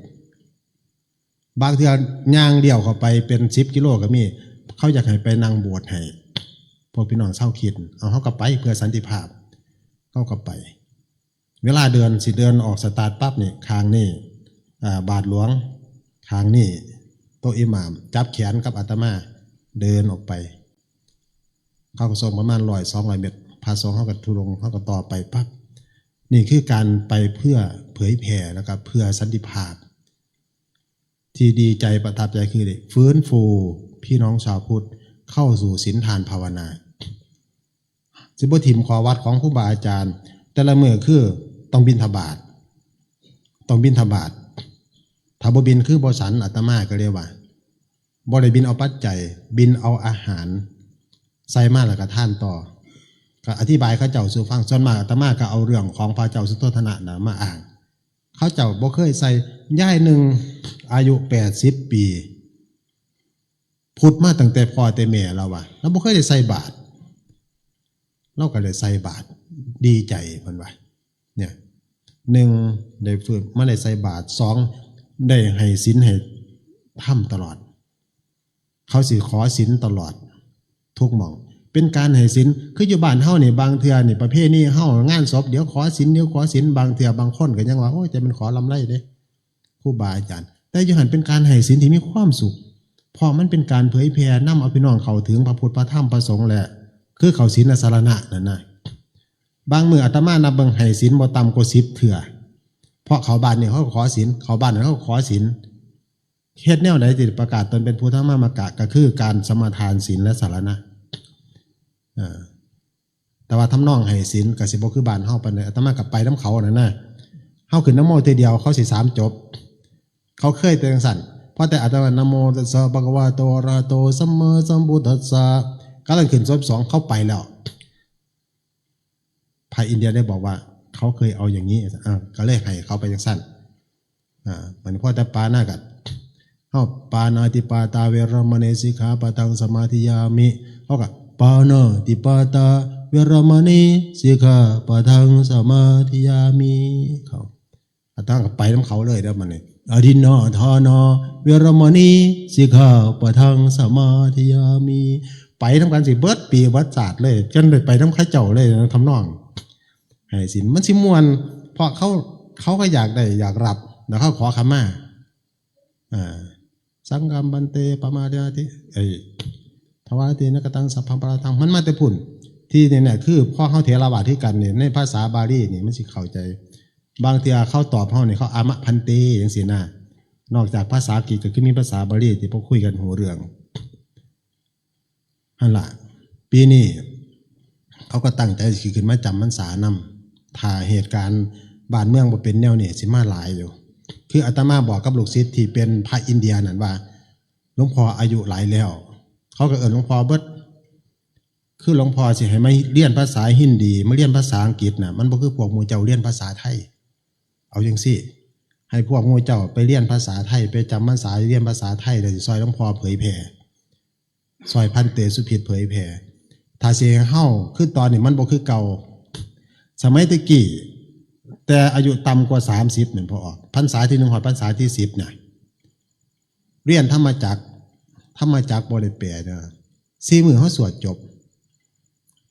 บางเทื่อย่างเดี่ยวเข้าไปเป็น10 กิโลก็มีเขาอยากให้ไปนั่งโบสถ์ให้พวกพี่น้องชาวคริสต์เอาเขากลับไปเพื่อสันติภาพเขากลับไปเวลาเดินออกสตาร์ทปั๊บนี่คางนี่บาทหลวงคางนี่โตอิหม่ามจับแขนกับอาตมาเดินออกไปเขาก็ส่งประมาณ100-200 เมตรพาสงเขาก็ทุลงเขาก็ต่อไปปั๊บนี่คือการไปเพื่อเผยแผ่แล้วก็เพื่อสันติภาพที่ดีใจประทับใจคือฟื้นฟูพี่น้องชาวพุทธเข้าสู่ศีลทานภาวนาสิบ่ถิ่มขอวัดของครูบาอาจารย์แต่ละมื้อคือต้องบิณฑบาตถ้าบ่บินคือบ่ฉันอาตมาก็เรียกว่าบ่ได้บินเอาปัจจัยบินเอาอาหารใส่มาแล้วก็ท่านต่อก็อธิบายเขาเจ้าสู่ฟังส่วนมากอาตมาก็เอาเรื่องของพระเจ้าสุโธทนะน่ะมาอ้างเขาเจ้าบ่เคยใส่ย่ายหนึ่งอายุ80 ปีพุทธมาตั้งแต่พ่อแต่แม่เราว่ะแล้วบ่เคยได้ใส่บาตรเราก็เลยใส่บาตรดีใจเพิ่นว่าเนี่ย1ได้ฝึกมาได้ใส่บาตร2ได้ให้ศีลให้ธรรมตลอดเขาสิขอศีลตลอดทุกหม่องเป็นการให้ศีลคืออยู่บ้านเฮานี่บางเทื่อนี่ประเภทนี้เฮางานศพเดี๋ยวขอศีลบางเทื่อบางคนก็ยังว่าโอ้ยจะเป็นขอลำไรเด้ครูบาอาจารย์แต่อยู่หั่นเป็นการให้ศีลที่มีความสุขเพราะมันเป็นการเผยแผ่นำเอาพี่น้องเข้าถึงพระพุทธพระธรรมพระสงฆ์แหละคือเข้าศีลสารณะนั่นน่ะบางมื้ออาตมานับเบิ่งให้ศีลบ่ต่ำกว่า10 เทื่อเพราะเขาบ้านนี่เขาขอศีลเขาบ้านนั้นเขาขอศีลเฮ็ดแนวไหนที่ประกาศตนเป็นพุทธมามกะก็คือการสมาทานศีลและสารณะแต่ว่าทำนองให้ศีลก็สิบ่คือบ้านเฮาปานใดอาตมาก็ไปนำเขานั่นน่ะเฮาขึ้นนะโมทีเดียวเขาสิ3จบเขาเคยแต่จังซั่นเพราะแต่อาตมานะโมตัสสะภะคะวะโตอะระหะโตสัมมาสัมพุทธัสสะกำลังขึ้นจบ2เข้าไปแล้วพระอินเดียได้บอกว่าเขาเคยเอาอย่างนี้ก็เลยให้เขาไปจังซั่นมันพ่อแต่ปานากัดเฮาปานาติปาตาเวรมณีสิกขาปะทังสมาธิยามิเฮาก็ปานาติปาตาเวรมณีสิกขาปะทังสมาธิยามิเขาอาตมาก็ไปนำเขาเลยเด้อมันนี่อดินนาทานาเวรมณีสิกขาปะทังสมาธิยามิไปทำกันสิเบิดปีวัดศาสตร์เลยจนได้ไปนำเขาเจ้าเลยทำนองให้ศีลมันสิม่วนเพราะเขาก็อยากได้อยากรับแล้วเขาขอขมาสังฆัมบันเตปมาเดติทวารตินักตังสัพพังปราทังมันมาแต่พุ่นที่เนี่ยคือพ่อเขาเถรวาทที่กันเนี่ยในภาษาบาลีนี่มันสิเข้าใจ บางเทีเขาตอบเฮาเนี่ยเขาอามะพันเตอย่างสินะนอกจากภาษาอังกฤษก็คือมีภาษาบาลีที่พวกคุยกันหูเรื่องนั่นล่ะปีนี้เขาก็ตั้งใจสิขึ้นมาจำพรรษานำถ้าเหตุการณ์บ้านเมืองบ่เป็นแนวนี้สิมาหลายอยู่คืออาตมาบอกกับลูกศิษย์ที่เป็นพระอินเดียนั่นว่าหลวงพ่ออายุหลายแล้วเขาก็เอิ้นหลวงพ่อเบิดคือหลวงพ่อสิให้มาเรียนภาษาฮินดีมาเรียนภาษาอังกฤษน่ะมันบ่คือพวกหมู่เจ้าเรียนภาษาไทยเอาจังซี่ให้พวกหมู่เจ้าไปเรียนภาษาไทยไปจำพรรษาเรียนภาษาไทยแล้วสิซอยหลวงพ่อเผยแผ่ซอยพันเตสุพิตเผยแผ่ถ้าสิให้เฮาคือตอนนี้มันบ่คือเก่าสมัยตะกี้แต่อายุต่ำกว่า30เหมือนพอออกพรรษาที่1ฮอดพรรษาที่10เนี่ยเรียนธรรมจักรบ่ได้แปลเด้อ4มื้อเฮาสวดจบ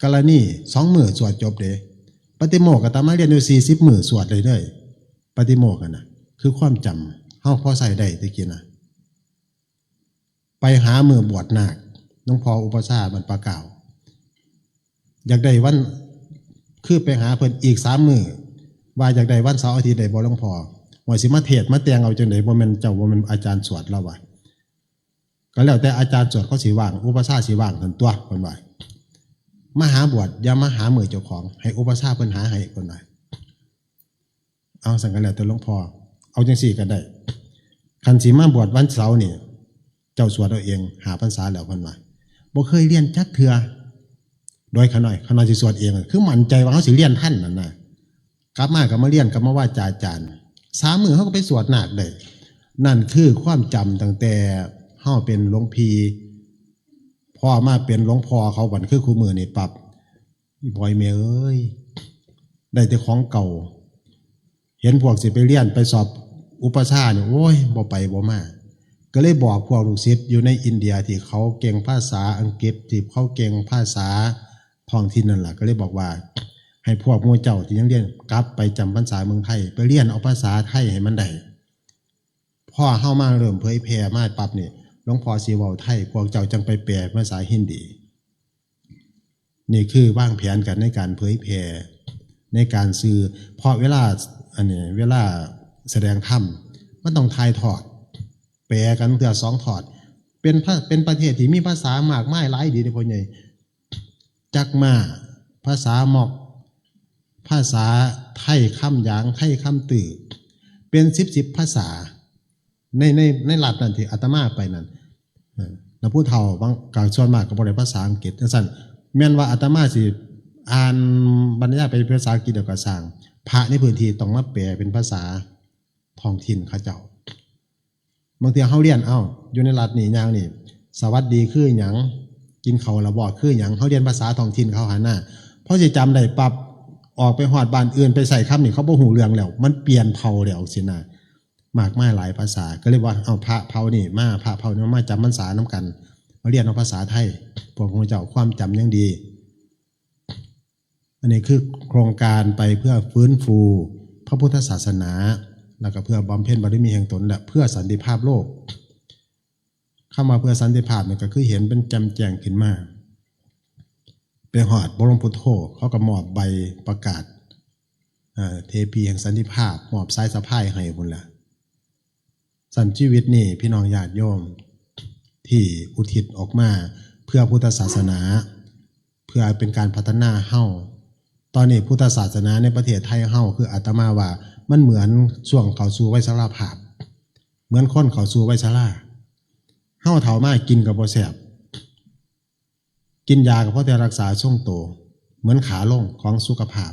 กาลนี่2มื้อสวดจบเด้ปฏิโมกข์อาตมาเรียนอยู่40มื้อสวดเลยเด้อปฏิโมกข์น่ะคือความจำเฮาพอใส่ได้ตะกี้น่ะไปหามื้อบวชนาคหลวงพ่ออุปชาบรรปะกล่าวอยากได้วันคือไปหาเพิ่นอีก3มื้อว่าอยากได้วันเสาร์อาทิตย์ได้บ่หลวงพ่อว่าสิมาเทศน์มาแต่งเอาจังได๋บ่แม่นเจ้าบ่แม่นอาจารย์สวดแล้วว่าก็แล้วแต่อาจารย์สวดเขาสิว่างอุปชาสิว่างซั่นตัวเพิ่นว่ามาหาบวชอย่ามาหามื้อเจ้าของให้อุปชาเพิ่นหาให้เพิ่นว่าเอาสั่นกันแล้วแต่หลวงพ่อเอาจังซี่ก็ได้คันสิมาบวชวันเสาร์นี่เจ้าสวดเอาเองหาพรรษาแล้วเพิ่นว่าบ่เคยเรียนจักเทื่อโดยขน้อยสิสวดเองคือมั่นใจว่าเฮาสิเรียนทันนั่นน่ะกลับมาก็มาเรียนก็มาว่าอาจารย์3มื้อเฮาก็ไปสวดนาคได้นั่นคือความจำตั้งแต่เฮาเป็นหลวงพี่พ่อมาเป็นหลวงพ่อเขาบัดคือคู่มือนี่ปรับอีบอยแม่เอ้ยได้แต่ของเก่าเห็นพวกสิไปเรียนไปสอบอุปชาเนี่ยโอ้ยบ่ไปบ่มาก็เลยบอกพวกลูกศิษย์อยู่ในอินเดียที่เขาเก่งภาษาอังกฤษที่เขาเก่งภาษาท้องถิ่นนั่นแหละก็เลยบอกว่าให้พวกหมู่เจ้าที่ยังเรียนกลับไปจำพรรษาเมืองไทยไปเรียนเอาภาษาไทยให้มันได้พ่อเฮามาเริ่มเผยแผ่มาปั๊บนี่หลวงพ่อสิเว้าไทยพวกเจ้าจังไปแปลภาษาฮินดีนี่คือวางแผนกันในการเผยแผ่ในการสื่อเพราะเวลาแสดงธรรมมันต้องถ่ายทอดแปลกันเทื่อ2ทอดเป็นประเทศที่มีภาษามากมายหลายดีเด้อพ่อใหญ่จักมาภาษาหมอกภาษาไทยคำหยางไทยคำตื่อเป็น10ภาษาในรัฐนั้นที่อาตมาไปนั่นแล้วผู้เฒ่าบางกลางส่วนมากก็บ่ได้ภาษาอังกฤษจังซั่นแม่นว่าอาตมาสิอ่านบรรยายเป็นภาษาอังกฤษเดี๋ยวก็สร้างพระในพื้นที่ต้องมาแปลเป็นภาษาท้องถิ่นเขาเจ้าบางทีเฮาเรียนอยู่ในรัฐนี่อย่างนี่สวัสดีคือหยังกินข้าวแล้วบ่คือหยังเฮาเรียนภาษาท้องถิ่นเขาหาหน้าพอสิจำได้ปั๊บออกไปฮอดบ้านอื่นไปใส่คำนี่เขาบ่ฮู้เรื่องแล้วมันเปลี่ยนเผ่าแล้วสินะมากมายหลายภาษาก็เลยว่าเอาพระเผ่านี่มาพระเผ่านี่มาจำพรรษานำกันมาเรียนเอาภาษาไทยพวกของเจ้าความจำยังดีอันนี้คือโครงการไปเพื่อฟื้นฟูพระพุทธศาสนาแล้วก็เพื่อบำเพ็ญบารมีแห่งตนและเพื่อสันติภาพโลกเข้ามาเพื่อสันติภาพเนี่ยก็คือเห็นเป็นจำแจงขึ้นมาไปหอดบรมพุทโธเขาก็มอบใบประกาศเทพีแห่งสันติภาพมอบสายสะพายให้พุ่นละสันชีวิตนี่พี่น้องญาติโยมที่อุทิศออกมาเพื่อพุทธศาสนาเพื่อเป็นการพัฒนาเฮ้าตอนนี้พุทธศาสนาในประเทศไทยเฮ้าคืออาตมาว่ามันเหมือนช่วงเข้าสู่วัยชราภาพเหมือนคนเข้าสู่วัยชราเฮ้าเฒ่ามากินกับบ่แซ่บกินยาก็เพราะแต่รักษาช่วงโตเหมือนขาลงของสุขภาพ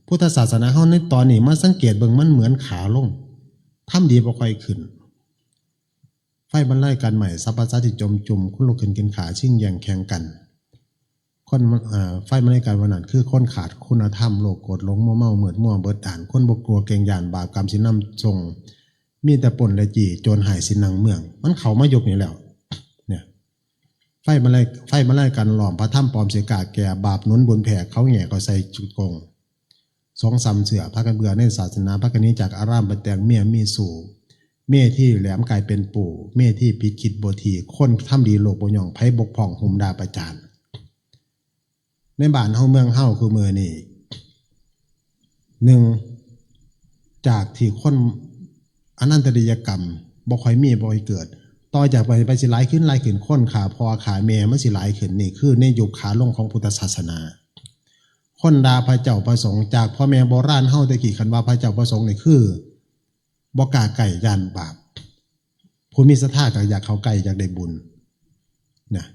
พุทธศาสนาเฮ้าในตอนนี้มาสังเกตเบิ่งมันเหมือนขาลงทำดีบ่ค่อยขึ้นไฟบรรลัยกันใหม่สรรพสัตว์ที่จมจุ่มคุณลุกขึ้นกินขาชิ่งแย่งแข่งกันคนไฟบรรลัยกันวันนั้นคือคนขาดคุณธรรมโลภโกรธหลงมัวเมาเหมือดมั่วเบิดด่านคนบ่กลัวเกรงยานบาปกรรมสินนำทรงมีแต่ป่นและจี้โจรหายสินนังเมืองมันเข้ามายกนี่แล้วเนี่ยไฟบรรลัยกันหลอมพระธรรมปลอมเสียกาแก่บาปนุนบุญแผ่เขาแหง่เขาใส่จุดโกง2-3เสือพระกันเบื่อในศาสนาพระกันนี้จากอารามไปแต่งเมียมีสู่เมียที่แหลมกลายเป็นปู่เมียที่ผิดคิดบ่ทีคนทำดีโลกบ่ย่องไผบกพ่องหุมดาประจานในบ้านเฮาเมืองเฮาคือมื้อนี้1 จากที่คนอนันตริยกรรมบ่ค่อยมีบ่ค่อยเกิดต่อจากไปสิหลายขึ้นคนขาพอขาแม่มันสิหลายขึ้นนี่คือในยุคขาลงของพุทธศาสนาคนด่าพระเจ้าประสงค์จากพ่อแม่โบราณเฮาแตะกี้คันว่าพระเจ้าประสงค์นี่คือบ่กล้าใกล้ย่านบาปผู้มีศรัทธาก็อยากเข้าใกล้อยากได้บุญนะ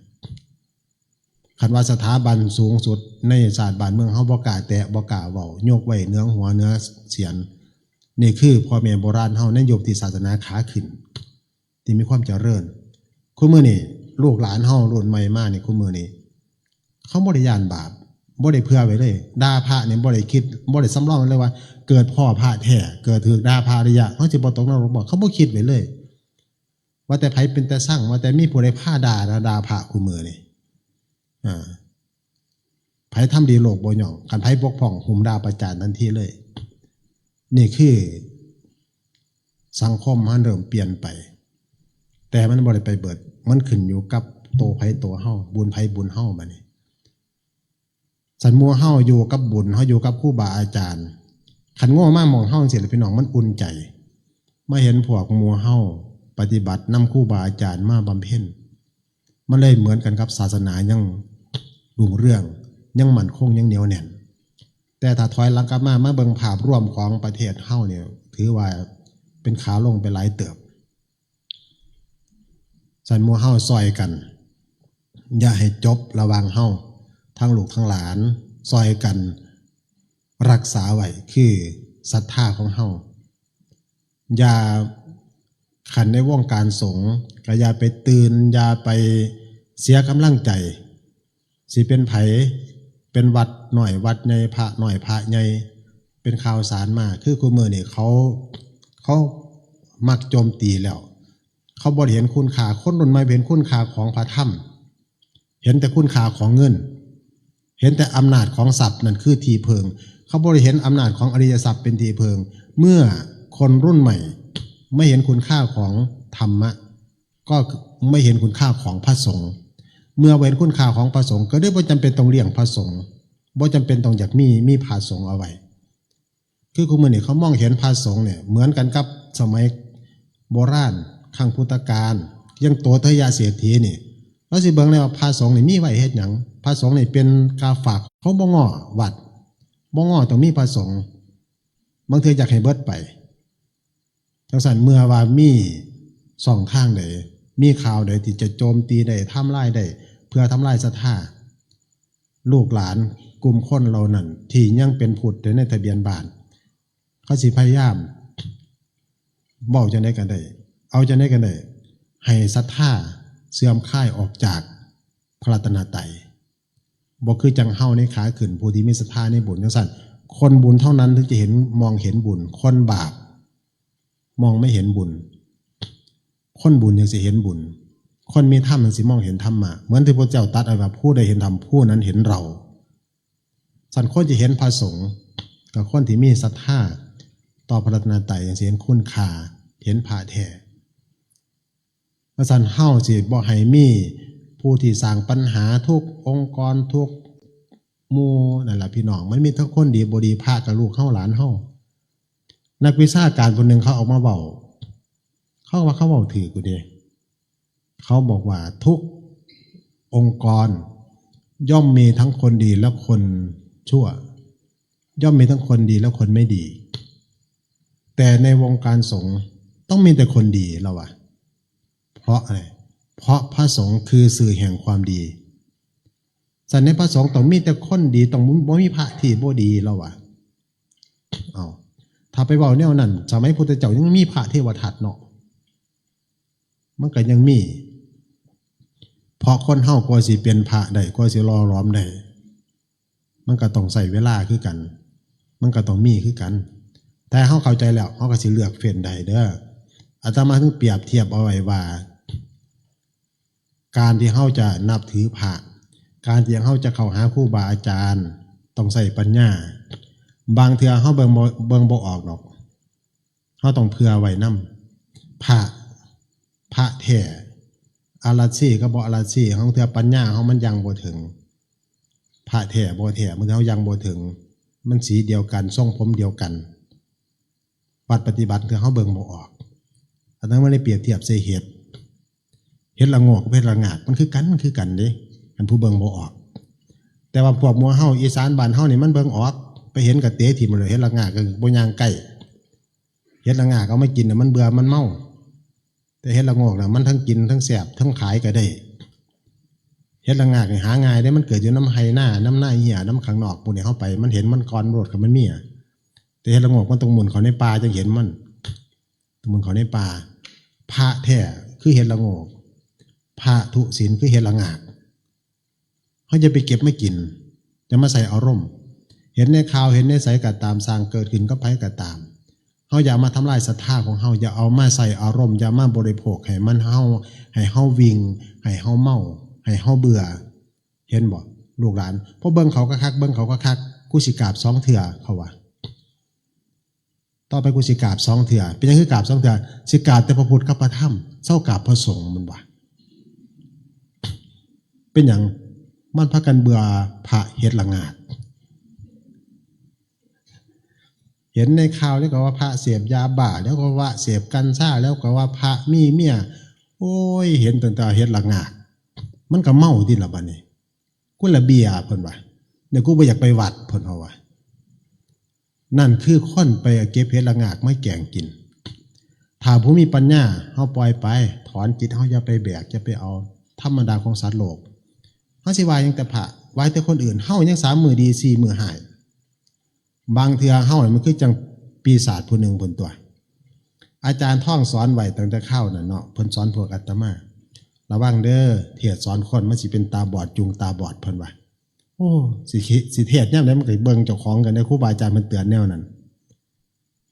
คันว่าสถาบันสูงสุดในศาสตร์บ้านเมืองเฮาบ่กล้าแตะบ่กล้าเว้ายกไว้เนื้อหัวเนื้อเสียนนี่คือพ่อแม่โบราณเฮาในยุคที่ศาสนาขาขึ้นที่มีความเจริญคุมื้อนี้ลูกหลานเฮารุ่นใหม่มานี่คุมื้อนี้เขาบ่ได้ย่านบาปบ่ได้เผื่อไว้เลยด่าพระนี่บ่ได้คิดบ่ได้สำรองไว้เลยว่าเกิดพ่อพระแท้เกิดถูกด่าพระอริยะเฮาสิบ่ตกนรกบ่เขาบ่คิดไว้เลยว่าแต่ไผเป็นแต่สร้างว่าแต่มีผู้ใดพาด่าพระคุมื้อนี่ไผทำดีโลกบ่ย่องคันไผบกพร่องหุมด่าประจานทันทีเลยนี่คือสังคมมันเริ่มเปลี่ยนไปแต่มันบ่ได้ไปเบิดมันขึ้นอยู่กับโตไผโตเฮาบุญไผบุญเฮาบัดนี้สันมัวเฮาอยู่กับบุญเฮาอยู่กับครูบาอาจารย์ขันโง่มากมองเฮาเสียพี่น้องมันอุ่นใจมาเห็นพวกมัวเฮาปฏิบัตินำครูบาอาจารย์มาบำเพ็ญมันเลยเหมือนกันกับศาสนายังรุ่งเรืองยังมั่นคงยังเหนียวแน่นแต่ถ้าถอยหลังกลับมาเบิ่งภาพรวมของประเทศเฮาเนี่ยถือว่าเป็นขาลงไปหลายเติบสันมัวเฮาซอยกันอย่าให้จบระวังเฮาทั้งลูกทั้งหลานซอยกันรักษาไว้คือศรัทธาของเฮาอย่าขันในวงการสงฆ์ก็อย่าไปตื่นอย่าไปเสียกำลังใจสิเป็นไผเป็นวัดหน่อยวัดในพระหน่อยพระใหญ่เป็นข่าวสารมาคือคุมื้อนี่เขามักโจมตีแล้วเขาบ่เห็นคุณค่าคนรุ่นใหม่เห็นคุณค่าของพระธรรมเห็นแต่คุณค่าของเงินเห็นแต่อำนาจของทรัพย์นั่นคือที่เพิงเขาบ่ได้เห็นอำนาจของอริยทรัพย์เป็นที่เพิงเมื่อคนรุ่นใหม่ไม่เห็นคุณค่าของธรรมะก็ไม่เห็นคุณค่าของพระสงฆ์เมื่อเห็นคุณค่าของพระสงฆ์ก็ได้บ่จำเป็นต้องเลี้ยงพระสงฆ์บ่จำเป็นต้องอยากมีพระสงฆ์เอาไว้คือคุมื้อนี้เขามองเห็นพระสงฆ์เนี่ยเหมือนกันกับสมัยโบราณครั้งพุทธกาลยังโตทยาเศรษฐีนี่เราสิเบิ่งเลยว่าพระสงฆ์นี่มีไว้เฮ็ดหยังพระสงฆ์นี่เป็นกาฝากเขาบ่ง้อวัดบ่ง้อต้องมีพระสงฆ์บางทีอยากให้เบิดไปจังซั่นเมื่อว่ามีช่องทางใดมีข่าวใดที่จะโจมตีได้ทำลายได้เพื่อทำลายศรัทธาลูกหลานกลุ่มคนเหล่านั้นที่ยังเป็นพุทธในทะเบียนบ้านเขาสิพยายามเว้าจังได๋กันได้เอาจังได๋กันได้ให้ศรัทธาเสื่อมคลายออกจากพระรัตนตรัยบ่คือจังเฮาในขาขึ้นผู้ที่มีศรัทธาในบุญจังซั่นคนบุญเท่านั้นถึงจะเห็นมองเห็นบุญคนบาปมองไม่เห็นบุญคนบุญยังสิเห็นบุญคนมีธรรมยังสิมองเห็นธรรมะเหมือนที่พระเจ้าตรัสเอาว่าผู้ใดเห็นธรรมผู้นั้นเห็นเราสันคนจะเห็นพระสงฆ์กับคนที่มีศรัทธาต่อพระรัตนตรัยยังสิเห็นคุณค่าเห็นพระแท้สันเฮาสิบ่ให้มีผู้ที่สร้างปัญหาทุกองค์กรทุกหมู่นั่นแหละพี่น้องมันมีทั้งคนดีบ่ดีพระกับลูกเฮาหลานเฮานักวิชาการคนหนึ่งเขาออกมาเว้าเขาว่าเขาเว้าถือกูเด้เขาบอกว่าทุกองค์กรย่อมมีทั้งคนดีและคนชั่วย่อมมีทั้งคนดีและคนไม่ดีแต่ในวงการสงฆ์ต้องมีแต่คนดีแล้ววะเพราะอะไรเพราะพระสงฆ์คือสื่อแห่งความดีสันในพระสงฆ์ต้องมีแต่คนดีต้องบ่มีพระที่บ่ดีแล้ววะเอาถ้าไปเว้าแนวนั้นสมัยพุทธเจ้ายังมีพระเทวทัตเนาะมันก็ยังมีเพราะคนเฮากว่าสิเป็นพระได้กว่าสิรอล้อมได้มันก็ต้องใส่เวลาคือกันมันก็ต้องมีคือกันแต่เฮาเข้าใจแล้วเฮาก็สิเลือกเฟ้นได้เด้ออาตมาถึงเปรียบเทียบเอาไว้ว่าการที่เฮาจะนับถือพระการที่เฮาจะเข้าหาครูบาอาจารย์ต้องใส่ปัญญาบางเทื่อเฮาเบิ่งบ่ออกดอกเฮาต้องเผื่อไว้นำพระแท้อาราชีก็บ่อาราชีเฮาเทื่อปัญญาเฮามันยังบ่ถึงพระแท้บ่แท้มันเฮายังบ่ถึงมันสีเดียวกันทรงผมเดียวกัน วัดปฏิบัติคือเฮาเบิ่งบ่ออกอันนั้นมันเลยเปรียบเทียบใส่เห็ดละโงกกับเห็ดละงากมันคือกันเด้อันผู้เบิ่งบ่ออกแต่ว่าพวกหมู่เฮาอีสานบ้านเฮานี่มันเบิ่งออกไปเห็นก็เตะทิ่มเลยเห็ดละงากก็บ่ย่างใกล้เห็ดละงากเอามากินน่ะมันเบื่อมันเมาแต่เห็ดละโงกน่ะมันทั้งกินทั้งแซ่บทั้งขายก็ได้เห็ดละงากนี่หาง่ายได้มันเกิดอยู่น้ำไห้หน้าน้ำหน้าเหี้ยน้ำข้างนอกพวกนี้เฮาไปมันเห็นมันก่อนโลดกับมันมีแต่เห็ดละโงกมันต้องหมุนเข้าในป่าจังเห็นมันหมุนเข้าในป่าพระแท้คือเห็ดละโงกพระทุศีลคือเห็ดละงากเขาจะไปเก็บไม่กินจะมาใส่อารมณ์เห็นในข่าวเห็นในใสกัดตามสร้างเกิดขึ้นก็ไผกัดตามเขาอย่ามาทำลายศรัทธาของเขาอย่าเอามาใส่อารมณ์อย่ามาบริโภคให้มันให้เฮาวิ่งให้เฮาเมาให้เฮาเบื่อเห็นบ่ลูกหลานพอเบิ่งเขาก็คักเบิ่งเขาก็คักกูสิกราบ2 เทื่อเขาว่าต่อไปกูสิกราบ2 เทื่อเป็นยังคือกราบ2 เทื่อสิกราบแต่พระพุทธกับพระธรรมเศร้ากราบพระสงฆ์มันว่าเป็นอย่างมันพากันเบื่อพระเฮ็ดละงาดเห็นในข่าวแล้วก็ว่าพระเสพยาบ้าแล้วก็ว่าเสพกัญชาแล้วก็ว่าพระมีเมียโอ้ยเห็นต่างๆเฮ็ดละงาดมันก็เมาที่ละบัดนี้กูละเบียเพิ่นว่าเดี๋ยวกูบ่อยากไปวัดเพิ่นเอาว่านั่นคือคนไปเก็บเฮ็ดละงาดไม่แกงกินถ้าผู้มีปัญญาเฮาปล่อยไปถอนจิตเฮาอย่าไปแบกอย่าไปเอาธรรมดาของสัตว์โลกเฮาสิว่ายังแต่พระไว้แต่คนอื่นเฮายัง3 มื้อดี4 มื้อหายบางเทื่อเฮาเนี่ยมันคือจังปีศาจผู้หนึ่งเพิ่นตัวอาจารย์ท่องสอนไว้ตั้งแต่เข้าน่ะเนาะเพิ่นสอนพวกอาตมาระวังเด้อเทศสอนคนมันสิเป็นตาบอดจุงตาบอดเพิ่นว่าโอ้สิเทศยามใดมันก็เบิ่งเจ้าของกันได้ครูบาอาจารย์มันเตือนแนวนั้น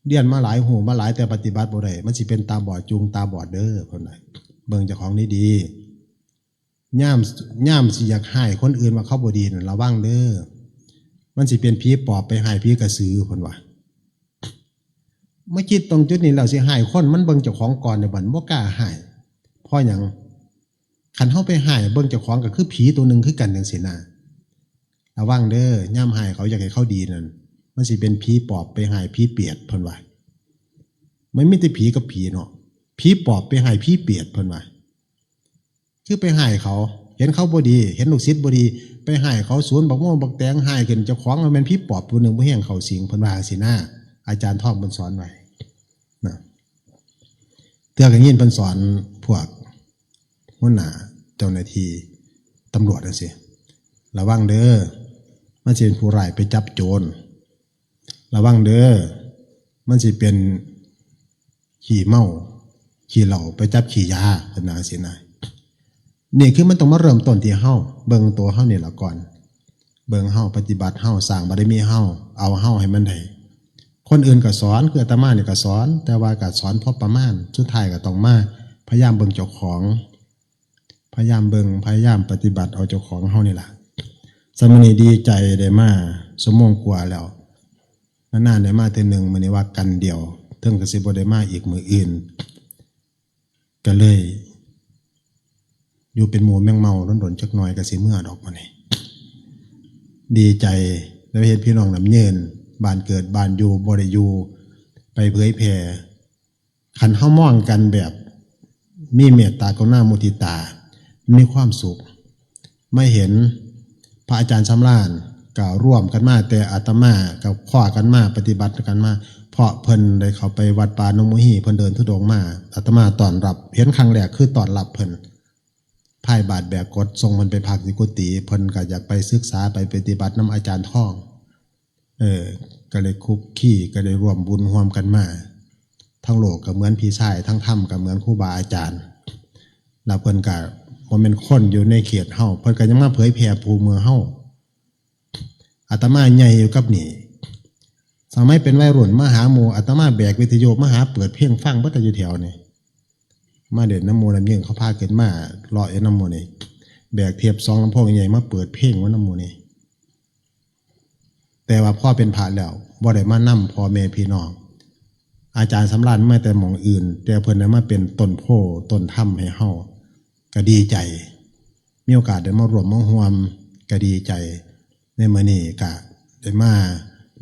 เรียนมาหลายหูมาหลายแต่ปฏิบัติบ่ได้มันสิเป็นตาบอดจุงตาบอดเด้อเพิ่นว่าเบิ่งเจ้าของดีๆย่ามสิอยากให้คนอื่นว่าเขาบ่ดีนั่นระวังเด้อมันสิเป็นผีปอบไปให้ผีกระสือเพิ่นว่าเมื่อคิดตรงจุดนี้แล้วสิให้คนมันเบิ่งเจ้าของก่อนในบัดบ่กล้าให้เพราะหยังคันเฮาไปให้เบิ่งเจ้าของก็คือผีตัวนึงคือกันจังซี่นะระวังเด้อย่ามให้เขาอยากให้เขาดีนั่นมันสิเป็นผีปอบไปให้ผีเปียดเพิ่นว่ามันไม่แต่ผีกับผีเนาะผีปอบไปให้ผีเปียดเพิ่นว่าคือไปให้เขาเห็นเขาบ่ดีเห็นลูกศิษย์บ่ดีไปให้เขาสวนบักม่วงบักแตงให้ขึ้นเจ้าของมันเป็นพี่ปอบผู้หนึ่งผู้แห่งเขาสิงเพิ่นว่าสิหน้าอาจารย์ท่องเพิ่นสอนไว้นะเตือนกันยินเพิ่นสอนพวกหัวหน้าเจ้าหน้าที่ตำรวจจังซี่ระวังเด้อมันสิเป็นผู้ร้ายไปจับโจรระวังเด้อมันสิเป็นขี้เมาขี้เหล้าไปจับขี้ยาเพิ่นว่าสินะนี่คือมันต้องมาเริ่มต้นที่เฮาเบิ่งตัวเฮานี่ล่ะก่อนเบิ่งเฮาปฏิบัติเฮาสร้างบารมีเฮาเอาเฮาให้มันได้คนอื่นก็สอนคืออาตมานี่ก็สอนแต่ว่าก็สอนพอประมาณสุดท้ายก็ต้องมาพยายามเบิ่งเจ้าของพยายามเบิ่งพยายามปฏิบัติเอาเจ้าของเฮานี่ล่ะสมณีดีใจได้มาชั่วโมงกว่าแล้วนานๆได้มาเทื่อนึงมื้อนี้ว่ากันเดียวเทิงก็สิบ่ได้มาอีกมื้ออื่นก็เลยอยู่เป็นหมูแมงเมาโดนๆจักหน่อยก็สิเมื่อดอกมานี่ดีใจแล้วเห็นพี่น้องน้ำเยินบ้านเกิดบ้านอยู่บ่ได้อยู่ไปเผยแผ่คันเฮามองกันแบบมีเมตตากรุณามุทิตามีความสุขไม่เห็นพระอาจารย์สำราญก็ร่วมกันมาแต่อาตมากับข้อกันมาปฏิบัติกันมาเพราะเพิ่นได้เข้าไปวัดป่าหนองมหีเพิ่นเดินธุดงค์มาอาตมาต้อนรับเห็นครั้งแรกคือต้อนรับเพิ่นพ่ายบาทแบกกดทรงมันไปพักที่กุฏิเพิ่นก็อยากไปศึกษาไปปฏิบัติน้ำอาจารย์ท่องก็เลยคุกขี้ก็เลยร่วมบุญร่วมกันมาทั้งโลกก็เหมือนพี่ชายทั้งธรรมก็เหมือนครูบาอาจารย์แล้วเพิ่นก็บ่แม่นคนอยู่ในเขตเฮาเพิ่นก็ยังมาเผยแผ่ภูมิเมืองเฮาอาตมาใหญ่อยู่กับนี่สมัยเป็นวัยรุ่นมาหาหมู่อาตมาแบกวิทยุมาหาเปิดเพลงฟังบ่แต่อยู่แถวนี่มาเด็ดน้ำมูลน้ำยิงเขาพาเกิดมาเลาะน้ำมูลนี่แบกเทียบ2 ลำโพงใหญ่มาเปิดเพลงว่าน้ำมูลนี่แต่ว่าพ่อเป็นพระแล้วบ่ได้มานั่มพ่อแม่พี่น้องอาจารย์สำราญไม่แต่หม่องอื่นแต่เพิ่นได้มาเป็นต้นโพต้นถ้ำให้เฮาก็ดีใจมีโอกาสได้มารวมมาร่วมก็ดีใจในมื้อนี้ก็ได้มา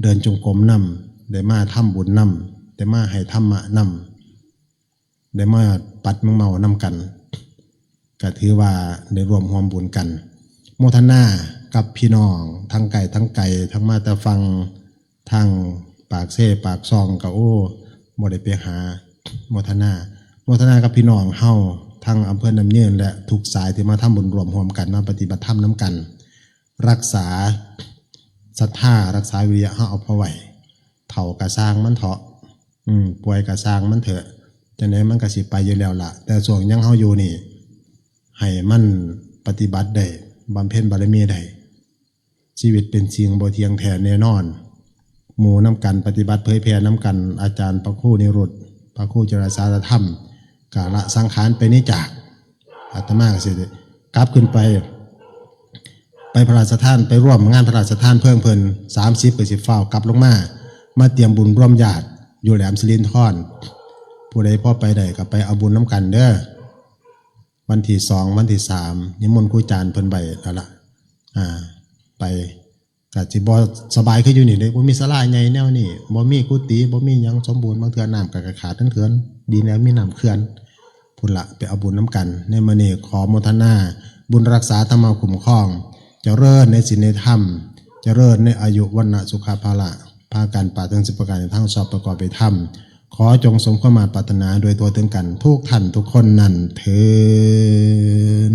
เดินจงกรมนำได้มาทำบุญน ได้มาให้ธรรมะนำได้มาปัดมังเมานำกันก็ถือว่าได้รวมร่วมบุญกันโมทนากับพี่น้องทั้งไก่ทั้งมาแต่ฟังทางปากเซ่ปากซองก็โอ้บ่ได้ไปหาโมทนากับพี่น้องเฮาทั้งอำเภอน้ำเยินและทุกสายที่มาทำบุญรวมร่วมกันมาปฏิบัติธรรมน้ำกันรักษาศรัทธารักษาวิริยะเฮาเอาพอไว้เฒ่ากะสร้างมันเถาะป่วยกะสร้างมันเถอะจังได๋มันก็สิไปอยู่แล้วล่ะแต่ส่วนยังเฮาอยู่นี่ให้มันปฏิบัติได้บำเพ็ญบารมีได้ชีวิตเป็นจริงบ่เที่ยงแท้แน่นอนหมู่นำกันปฏิบัติเผยแผ่นำกันอาจารย์พระครูนิรุตพระครูเจริญสารธรรมกาละสังขารไปนี้จากอาตมาก็สิกลับขึ้นไปพระราชทานไปร่วมงานพระราชทานเพิ่งเพิ่น30ก็สิฟ้าวกลับลงมาเตรียมบุญร่วมญาติอยู่แหลมสิรินธรผู้ใดพอไปได้ก็ไปเอาบุญน้ำกันเด้อวันที่2วันที่3นิมนต์ครูอาจารย์เพิ่นไปแล้วล่ะไปก็สิบ่สบายคืออยู่นี่เด้บ่มีศาลาใหญ่แนวนี้บ่มีกุฏิบ่มีหยังสมบูรณ์บางเทื่อน้ำก็ขาดทั้งเขื่อนดีแล้วมีน้ำเขื่อนพุ่นละไปเอาบุญน้ำกันในมื้อนี้ขอโมทนาบุญรักษาธรรมคุ้มครองเจริญในศีลในธรรมเจริญในอายุวรรณะสุขภาละพากันปราศจาก10ประการในทั้งสอบประกอบไปธรรมขอจงสมความมาปรารถนาโดยตัวถึงกันทุกท่านทุกคนนั่นเถิด